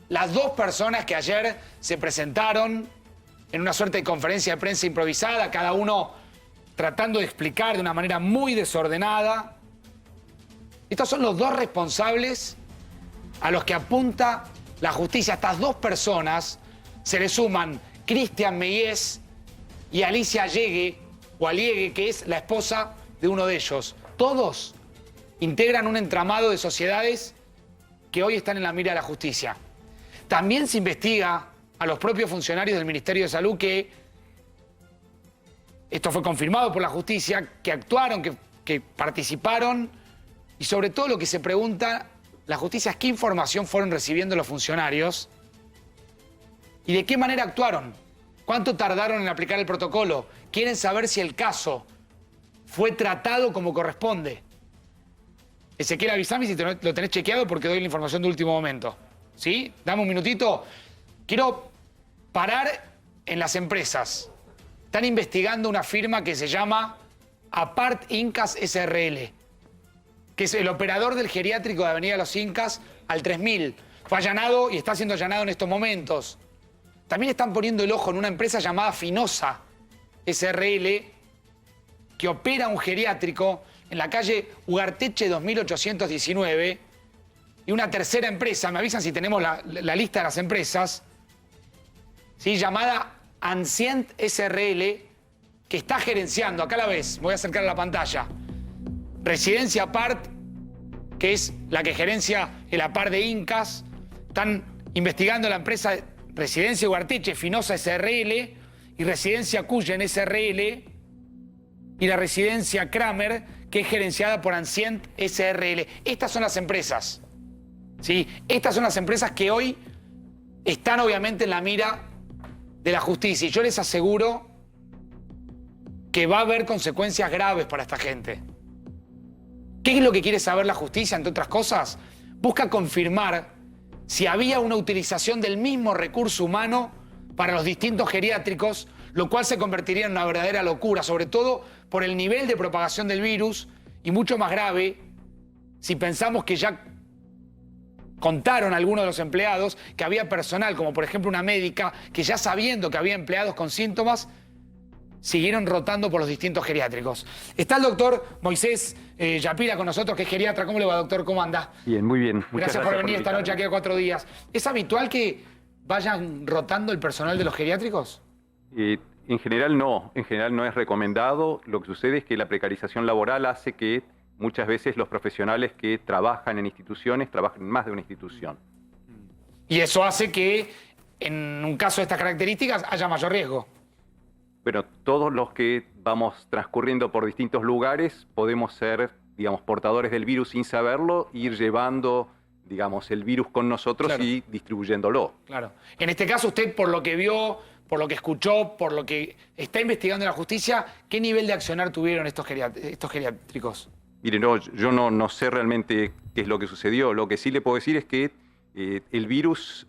Las dos personas que ayer se presentaron en una suerte de conferencia de prensa improvisada, cada uno tratando de explicar de una manera muy desordenada. Estos son los dos responsables a los que apunta la justicia. A estas dos personas se le suman Cristian Meyés y Alicia Allegue, que es la esposa de uno de ellos. Todos integran un entramado de sociedades que hoy están en la mira de la justicia. También se investiga a los propios funcionarios del Ministerio de Salud que, esto fue confirmado por la justicia, que actuaron, que participaron, y sobre todo lo que se pregunta la justicia es qué información fueron recibiendo los funcionarios y de qué manera actuaron, cuánto tardaron en aplicar el protocolo. Quieren saber si el caso fue tratado como corresponde. Ezequiel, avísame si lo tenés chequeado porque doy la información de último momento. ¿Sí? Dame un minutito. Quiero parar en las empresas. Están investigando una firma que se llama Apart Incas SRL, que es el operador del geriátrico de Avenida Los Incas al 3000. Fue allanado y está siendo allanado en estos momentos. También están poniendo el ojo en una empresa llamada Finosa SRL, que opera un geriátrico en la calle Ugarteche 2819, y una tercera empresa, me avisan si tenemos la lista de las empresas, ¿sí? Llamada Ancient SRL, que está gerenciando, acá la ves, me voy a acercar a la pantalla, Residencia Apart, que es la que gerencia el Apart de Incas. Están investigando la empresa Residencia Ugarteche, Finosa SRL, y Residencia Cuyen SRL, y la Residencia Kramer, que es gerenciada por Ancient SRL. Estas son las empresas, ¿sí? Estas son las empresas que hoy están obviamente en la mira de la justicia. Y yo les aseguro que va a haber consecuencias graves para esta gente. ¿Qué es lo que quiere saber la justicia, entre otras cosas? Busca confirmar si había una utilización del mismo recurso humano para los distintos geriátricos lo cual se convertiría en una verdadera locura, sobre todo por el nivel de propagación del virus y mucho más grave si pensamos que ya contaron algunos de los empleados que había personal, como por ejemplo una médica, que ya sabiendo que había empleados con síntomas, siguieron rotando por los distintos geriátricos. Está el doctor Moisés Yapira con nosotros, que es geriatra. ¿Cómo le va, doctor? ¿Cómo anda? Bien, muy bien. Gracias por venir esta noche aquí a 4 días. ¿Es habitual que vayan rotando el personal de los geriátricos? En general no. En general no es recomendado. Lo que sucede es que la precarización laboral hace que muchas veces los profesionales que trabajan en instituciones trabajen en más de una institución. Y eso hace que en un caso de estas características haya mayor riesgo. Bueno, todos los que vamos transcurriendo por distintos lugares podemos ser, digamos, portadores del virus sin saberlo, ir llevando, digamos, el virus con nosotros, claro, y distribuyéndolo. Claro. En este caso, usted, por lo que vio, por lo que escuchó, por lo que está investigando en la justicia, ¿qué nivel de accionar tuvieron estos geriátricos? Mire, no, yo no sé realmente qué es lo que sucedió. Lo que sí le puedo decir es que el virus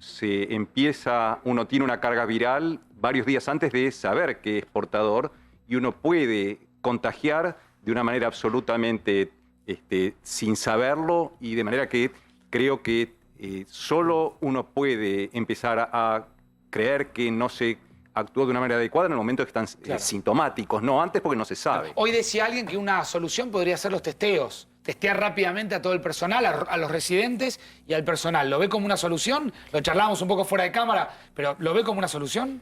uno tiene una carga viral varios días antes de saber que es portador y uno puede contagiar de una manera absolutamente sin saberlo, y de manera que creo que solo uno puede empezar a creer que no se actuó de una manera adecuada en el momento que están sintomáticos, no antes, porque no se sabe. Hoy decía alguien que una solución podría ser los testeos. Testear rápidamente a todo el personal, a los residentes y al personal. ¿Lo ve como una solución? Lo charlábamos un poco fuera de cámara, pero ¿lo ve como una solución?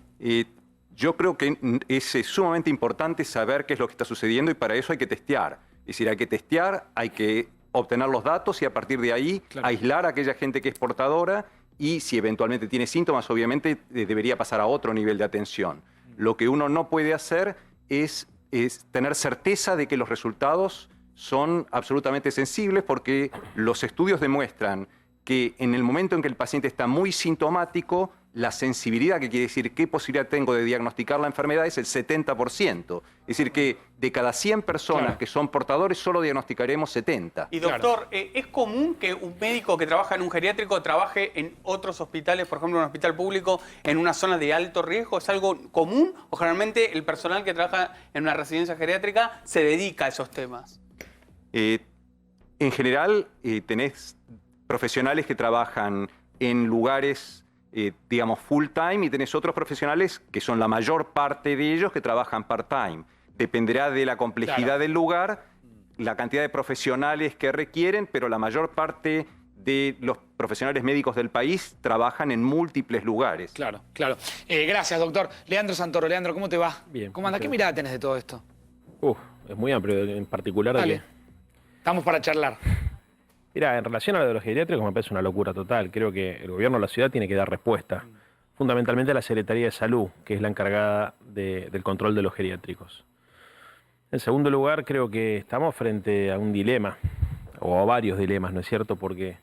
Yo creo que es sumamente importante saber qué es lo que está sucediendo, y para eso hay que testear. Es decir, hay que testear, hay que obtener los datos y a partir de ahí aislar a aquella gente que es portadora, y si eventualmente tiene síntomas, obviamente debería pasar a otro nivel de atención. Lo que uno no puede hacer es tener certeza de que los resultados son absolutamente sensibles, porque los estudios demuestran que en el momento en que el paciente está muy sintomático, la sensibilidad, que quiere decir qué posibilidad tengo de diagnosticar la enfermedad, es el 70%. Es decir, que de cada 100 personas que son portadores, solo diagnosticaremos 70. Y doctor, ¿es común que un médico que trabaja en un geriátrico trabaje en otros hospitales, por ejemplo en un hospital público, en una zona de alto riesgo? ¿Es algo común o generalmente el personal que trabaja en una residencia geriátrica se dedica a esos temas? En general, tenés profesionales que trabajan en lugares, digamos, full time, y tenés otros profesionales que son la mayor parte de ellos que trabajan part time. Dependerá de la complejidad del lugar, la cantidad de profesionales que requieren, pero la mayor parte de los profesionales médicos del país trabajan en múltiples lugares. Claro. Gracias, doctor. Leandro Santoro. Leandro, ¿cómo te va? Bien. ¿Cómo anda? ¿Qué mirada tenés de todo esto? Es muy amplio, en particular. Dale. Estamos para charlar. Mira, en relación a lo de los geriátricos me parece una locura total. Creo que el gobierno de la ciudad tiene que dar respuesta. Fundamentalmente a la Secretaría de Salud, que es la encargada del control de los geriátricos. En segundo lugar, creo que estamos frente a un dilema, o a varios dilemas, ¿no es cierto? Porque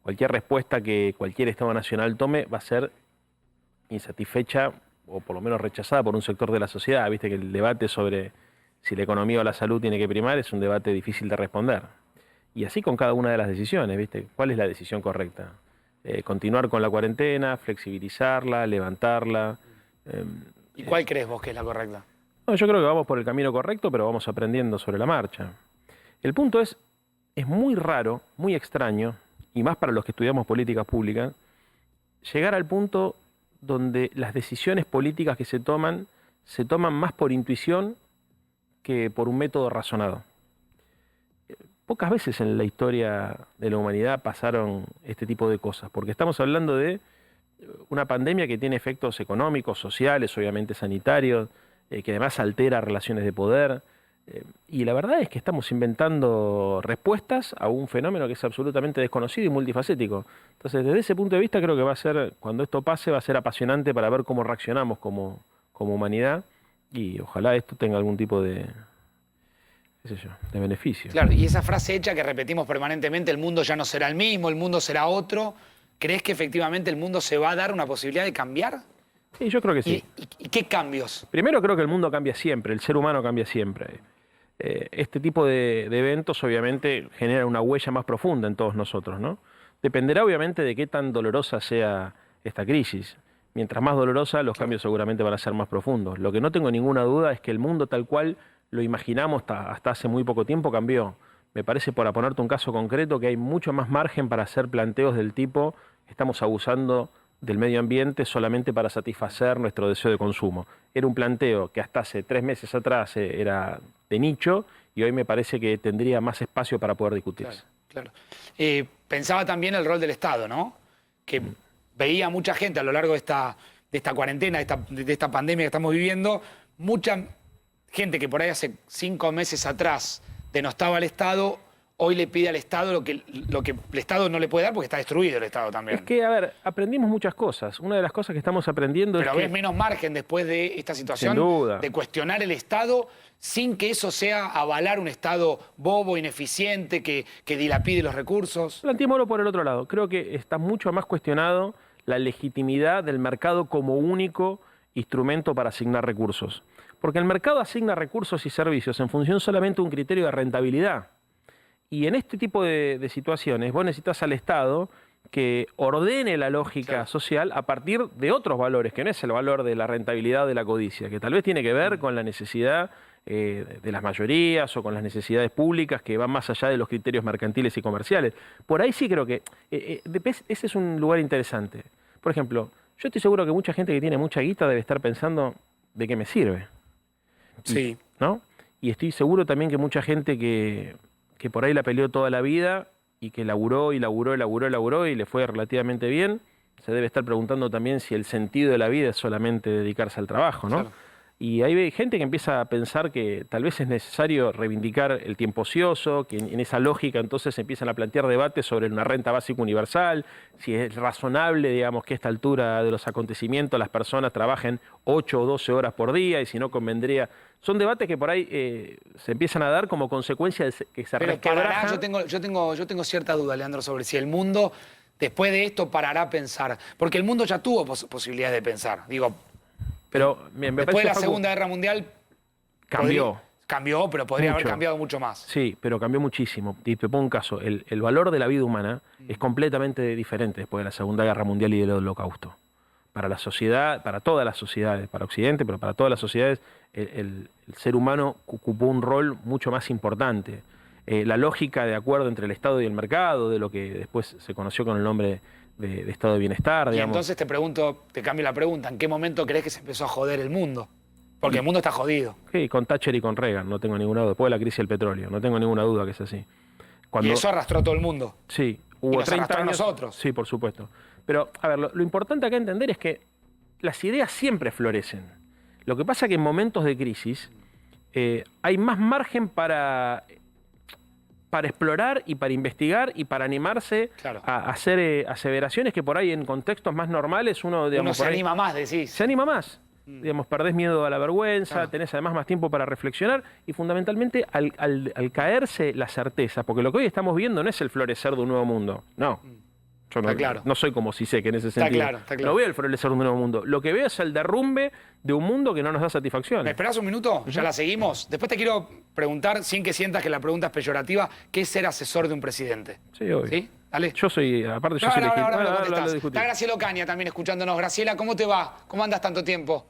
cualquier respuesta que cualquier Estado nacional tome va a ser insatisfecha, o por lo menos rechazada por un sector de la sociedad. Viste que el debate sobre si la economía o la salud tiene que primar es un debate difícil de responder. Y así con cada una de las decisiones, ¿viste? ¿Cuál es la decisión correcta? Continuar con la cuarentena, flexibilizarla, levantarla. ¿Y cuál crees vos que es la correcta? No, yo creo que vamos por el camino correcto, pero vamos aprendiendo sobre la marcha. El punto es muy raro, muy extraño, y más para los que estudiamos políticas públicas, llegar al punto donde las decisiones políticas que se toman más por intuición que por un método razonado. Pocas veces en la historia de la humanidad pasaron este tipo de cosas, porque estamos hablando de una pandemia que tiene efectos económicos, sociales, obviamente sanitarios, que además altera relaciones de poder, y la verdad es que estamos inventando respuestas a un fenómeno que es absolutamente desconocido y multifacético. Entonces, desde ese punto de vista creo que va a ser, cuando esto pase, va a ser apasionante para ver cómo reaccionamos como humanidad, y ojalá esto tenga algún tipo de beneficio. Claro, y esa frase hecha que repetimos permanentemente, el mundo ya no será el mismo, el mundo será otro, ¿crees que efectivamente el mundo se va a dar una posibilidad de cambiar? Sí, yo creo que sí. ¿Y qué cambios? Primero, creo que el mundo cambia siempre, el ser humano cambia siempre. Este tipo de eventos obviamente generan una huella más profunda en todos nosotros, ¿no? Dependerá obviamente de qué tan dolorosa sea esta crisis. mientras más dolorosa, los cambios seguramente van a ser más profundos. Lo que no tengo ninguna duda es que el mundo tal cual lo imaginamos hasta hace muy poco tiempo cambió. Me parece, para ponerte un caso concreto, que hay mucho más margen para hacer planteos del tipo estamos abusando del medio ambiente solamente para satisfacer nuestro deseo de consumo. Era un planteo que hasta hace 3 meses atrás era de nicho y hoy me parece que tendría más espacio para poder discutirse. Claro. Pensaba también el rol del Estado, ¿no? Que veía mucha gente a lo largo de esta cuarentena, de esta pandemia que estamos viviendo, mucha gente que por ahí hace 5 meses atrás denostaba al Estado, hoy le pide al Estado lo que el Estado no le puede dar porque está destruido el Estado también. Es que, a ver, aprendimos muchas cosas. Una de las cosas que estamos aprendiendo Pero es que... ves menos margen después de esta situación Sin duda. de cuestionar el Estado sin que eso sea avalar un Estado bobo, ineficiente, que dilapide los recursos. Planteémoslo por el otro lado. Creo que está mucho más cuestionado la legitimidad del mercado como único instrumento para asignar recursos. Porque el mercado asigna recursos y servicios en función solamente de un criterio de rentabilidad. Y en este tipo de situaciones vos necesitas al Estado que ordene la lógica social a partir de otros valores, que no es el valor de la rentabilidad o de la codicia, que tal vez tiene que ver con la necesidad de las mayorías o con las necesidades públicas que van más allá de los criterios mercantiles y comerciales. Por ahí sí creo que ese es un lugar interesante. Por ejemplo, yo estoy seguro que mucha gente que tiene mucha guita debe estar pensando ¿de qué me sirve? Sí. ¿No? Y estoy seguro también que mucha gente que por ahí la peleó toda la vida y que laburó y le fue relativamente bien, se debe estar preguntando también si el sentido de la vida es solamente dedicarse al trabajo, ¿no? Claro. Y hay gente que empieza a pensar que tal vez es necesario reivindicar el tiempo ocioso, que en esa lógica entonces se empiezan a plantear debates sobre una renta básica universal, si es razonable, digamos, que a esta altura de los acontecimientos las personas trabajen 8 o 12 horas por día y si no convendría. Son debates que por ahí se empiezan a dar como consecuencia de que se resquebraja. Yo tengo cierta duda, Leandro, sobre si el mundo después de esto parará a pensar. Porque el mundo ya tuvo posibilidades de pensar. Digo, pero me después de la Segunda Guerra Mundial cambió. Cambió, pero podría haber cambiado mucho más. Sí, pero cambió muchísimo. Y te pongo un caso. El valor de la vida humana es completamente diferente después de la Segunda Guerra Mundial y del Holocausto. Para la sociedad, para todas las sociedades, para Occidente, pero para todas las sociedades, el ser humano ocupó un rol mucho más importante. La lógica de acuerdo entre el Estado y el mercado, de lo que después se conoció con el nombre de Estado de Bienestar, y digamos. Entonces te pregunto, te cambio la pregunta, ¿en qué momento crees que se empezó a joder el mundo? Porque el mundo está jodido. Sí, con Thatcher y con Reagan, no tengo ninguna duda. Después de la crisis del petróleo, no tengo ninguna duda que es así. Y eso arrastró a todo el mundo. Sí, y hubo nos 30 arrastró años. A nosotros. Sí, por supuesto. Pero, a ver, lo importante acá entender es que las ideas siempre florecen. Lo que pasa es que en momentos de crisis hay más margen para explorar y para investigar y para animarse a hacer aseveraciones que por ahí en contextos más normales uno, digamos, se anima más, decís. Se anima más. Digamos, perdés miedo a la vergüenza, tenés además más tiempo para reflexionar y fundamentalmente al caerse la certeza, porque lo que hoy estamos viendo no es el florecer de un nuevo mundo, no. Yo no soy como Sisek en ese sentido. Está claro. No veo el florecer de un nuevo mundo. Lo que veo es el derrumbe de un mundo que no nos da satisfacción. ¿Me esperás un minuto? ¿Ya la seguimos? Después te quiero preguntar, sin que sientas que la pregunta es peyorativa, ¿qué es ser asesor de un presidente? Sí, obvio. ¿Sí? Dale. Yo soy, aparte yo soy elegido. Está Graciela Ocaña también escuchándonos. Graciela, ¿cómo te va? ¿Cómo andas tanto tiempo?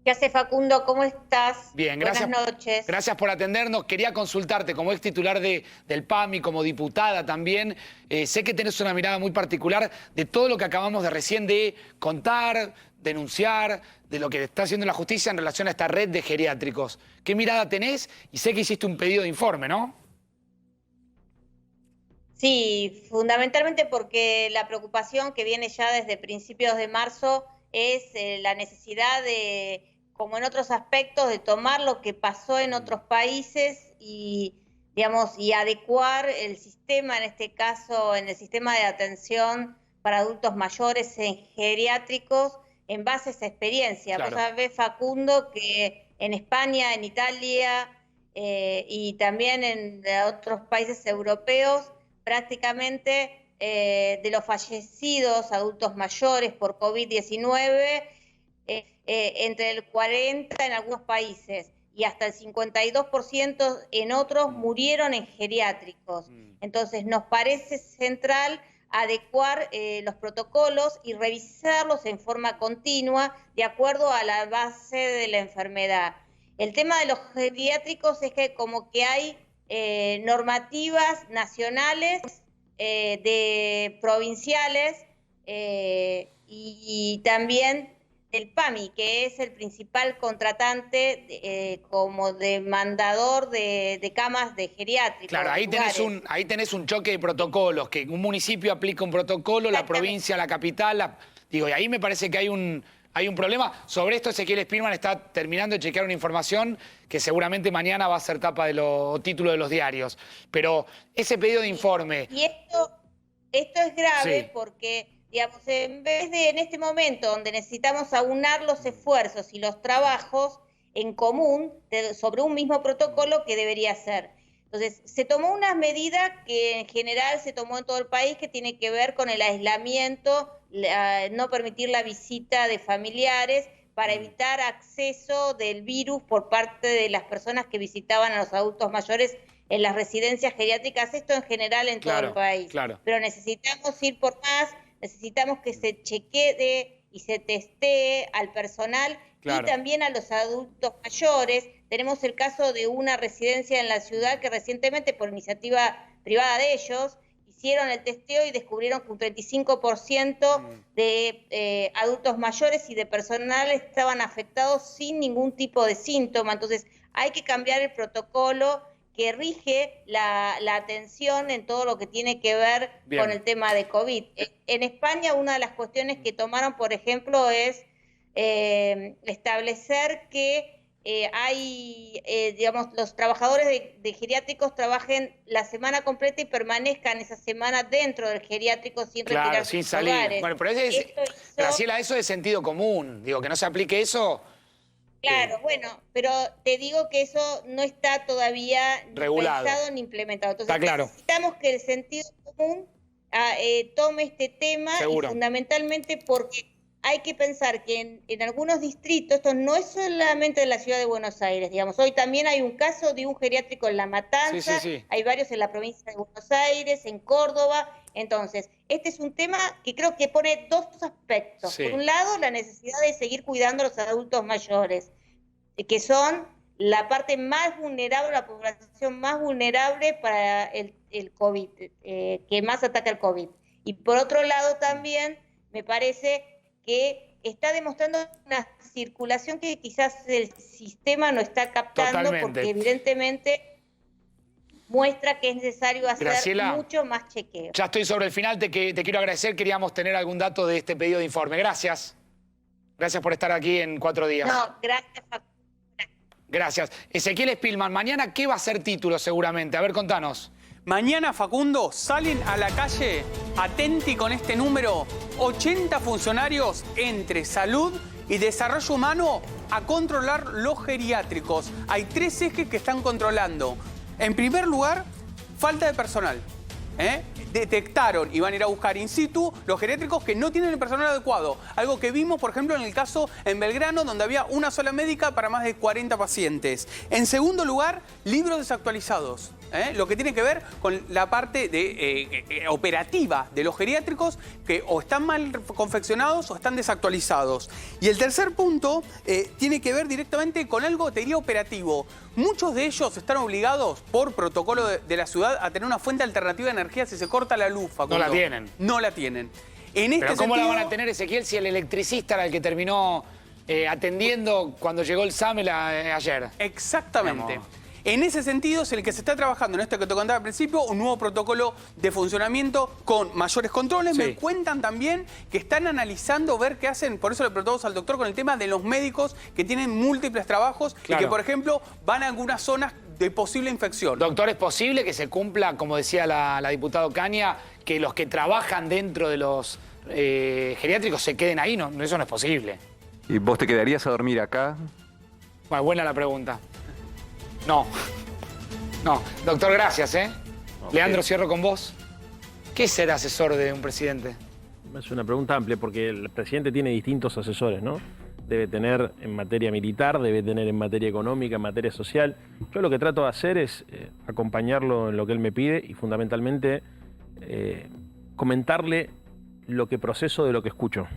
¿Qué hace, Facundo? ¿Cómo estás? Bien, gracias. Buenas noches. Gracias por atendernos. Quería consultarte como ex titular del PAMI, como diputada también. Sé que tenés una mirada muy particular de todo lo que acabamos de recién de contar, denunciar, de lo que está haciendo la justicia en relación a esta red de geriátricos. ¿Qué mirada tenés? Y sé que hiciste un pedido de informe, ¿no? Sí, fundamentalmente porque la preocupación que viene ya desde principios de marzo es la necesidad de, como en otros aspectos, de tomar lo que pasó en otros países y, digamos, y adecuar el sistema, en este caso, en el sistema de atención para adultos mayores en geriátricos, en base a esa experiencia. Claro. Vos sabés, Facundo, que en España, en Italia y también en otros países europeos, prácticamente de los fallecidos adultos mayores por COVID-19, entre el 40% en algunos países y hasta el 52% en otros murieron en geriátricos. Entonces nos parece central adecuar los protocolos y revisarlos en forma continua de acuerdo a la base de la enfermedad. El tema de los geriátricos es que como que hay normativas nacionales, de provinciales y también del PAMI, que es el principal contratante como demandador de camas de geriátricos. Claro, ahí tenés un choque de protocolos, que un municipio aplica un protocolo, la provincia, la capital, y ahí me parece que hay un problema. Sobre esto Ezequiel Spillman está terminando de chequear una información que seguramente mañana va a ser tapa o título de los diarios. Pero ese pedido de informe... Y esto es grave porque, digamos, en vez de en este momento donde necesitamos aunar los esfuerzos y los trabajos en común sobre un mismo protocolo que debería ser. Entonces, se tomó una medida que en general se tomó en todo el país que tiene que ver con el aislamiento, no permitir la visita de familiares para evitar acceso del virus por parte de las personas que visitaban a los adultos mayores en las residencias geriátricas, esto en general en todo el país. Pero necesitamos ir por más, necesitamos que se chequee y se testee al personal y también a los adultos mayores. Tenemos el caso de una residencia en la ciudad que recientemente, por iniciativa privada de ellos, hicieron el testeo y descubrieron que un 35% de adultos mayores y de personal estaban afectados sin ningún tipo de síntoma. Entonces hay que cambiar el protocolo que rige la atención en todo lo que tiene que ver con el tema de COVID. En España una de las cuestiones que tomaron, por ejemplo, es establecer que digamos, los trabajadores de geriátricos trabajen la semana completa y permanezcan esa semana dentro del geriátrico sin retirarse sin sus salir. hogares. Bueno, pero Graciela, eso es sentido común. Digo, que no se aplique eso... Claro, bueno, pero te digo que eso no está todavía regulado, pensado ni implementado. Entonces está claro. Necesitamos que el sentido común tome este tema y fundamentalmente porque hay que pensar que en algunos distritos, esto no es solamente de la ciudad de Buenos Aires, digamos, hoy también hay un caso de un geriátrico en La Matanza, hay varios en la provincia de Buenos Aires, en Córdoba. Entonces, este es un tema que creo que pone dos aspectos. Por un lado, la necesidad de seguir cuidando a los adultos mayores, que son la parte más vulnerable, la población más vulnerable para el COVID, que más ataca el COVID. Y por otro lado también, me parece que está demostrando una circulación que quizás el sistema no está captando porque evidentemente muestra que es necesario hacer mucho más chequeo. Ya estoy sobre el final, te quiero agradecer, queríamos tener algún dato de este pedido de informe. Gracias. Gracias por estar aquí en 4 días. No, gracias. Gracias. Ezequiel Spillman, mañana ¿qué va a ser título seguramente? A ver, contanos. Mañana, Facundo, salen a la calle, atenti con este número, 80 funcionarios entre salud y desarrollo humano a controlar los geriátricos. Hay 3 ejes que están controlando. En primer lugar, falta de personal. Detectaron y van a ir a buscar in situ los geriátricos que no tienen el personal adecuado. Algo que vimos, por ejemplo, en el caso en Belgrano, donde había una sola médica para más de 40 pacientes. En segundo lugar, libros desactualizados. Lo que tiene que ver con la parte operativa de los geriátricos que o están mal confeccionados o están desactualizados. Y el tercer punto tiene que ver directamente con algo, te diría, operativo. Muchos de ellos están obligados por protocolo de la ciudad a tener una fuente alternativa de energía si se corta la luz, Facundo. No la tienen. No la tienen. Pero ¿cómo la van a tener, Ezequiel, si el electricista era el que terminó atendiendo cuando llegó el SAME ayer? Exactamente. En ese sentido es el que se está trabajando en esto que te contaba al principio, un nuevo protocolo de funcionamiento con mayores controles. Me cuentan también que están analizando ver qué hacen, por eso le preguntamos al doctor con el tema de los médicos que tienen múltiples trabajos y que, por ejemplo, van a algunas zonas de posible infección. Doctor, ¿es posible que se cumpla, como decía la diputada Ocaña, que los que trabajan dentro de los geriátricos se queden ahí? No, eso no es posible. ¿Y vos te quedarías a dormir acá? Bueno, buena la pregunta. No. Doctor, gracias, Okay. Leandro, cierro con vos. ¿Qué es ser asesor de un presidente? Es una pregunta amplia porque el presidente tiene distintos asesores, ¿no? Debe tener en materia militar, debe tener en materia económica, en materia social. Yo lo que trato de hacer es acompañarlo en lo que él me pide y fundamentalmente comentarle lo que proceso de lo que escucho.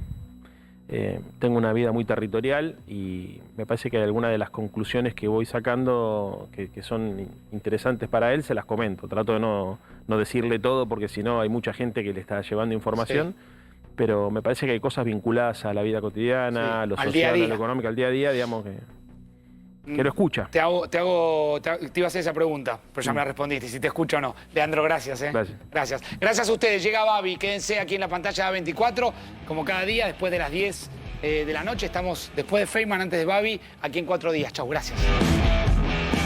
Tengo una vida muy territorial y me parece que hay algunas de las conclusiones que voy sacando que son interesantes para él, se las comento. Trato de no decirle todo porque si no hay mucha gente que le está llevando información, pero me parece que hay cosas vinculadas a la vida cotidiana, a lo social, a lo económico, al día a día, digamos que lo escucha. Te iba a hacer esa pregunta, pero ya me la respondiste, si te escucho o no. Leandro, gracias. Gracias. Gracias a ustedes. Llega Babi, quédense aquí en la pantalla de A24, como cada día, después de las 10 de la noche. Estamos después de Feynman, antes de Babi, aquí en 4 días. Chau, gracias.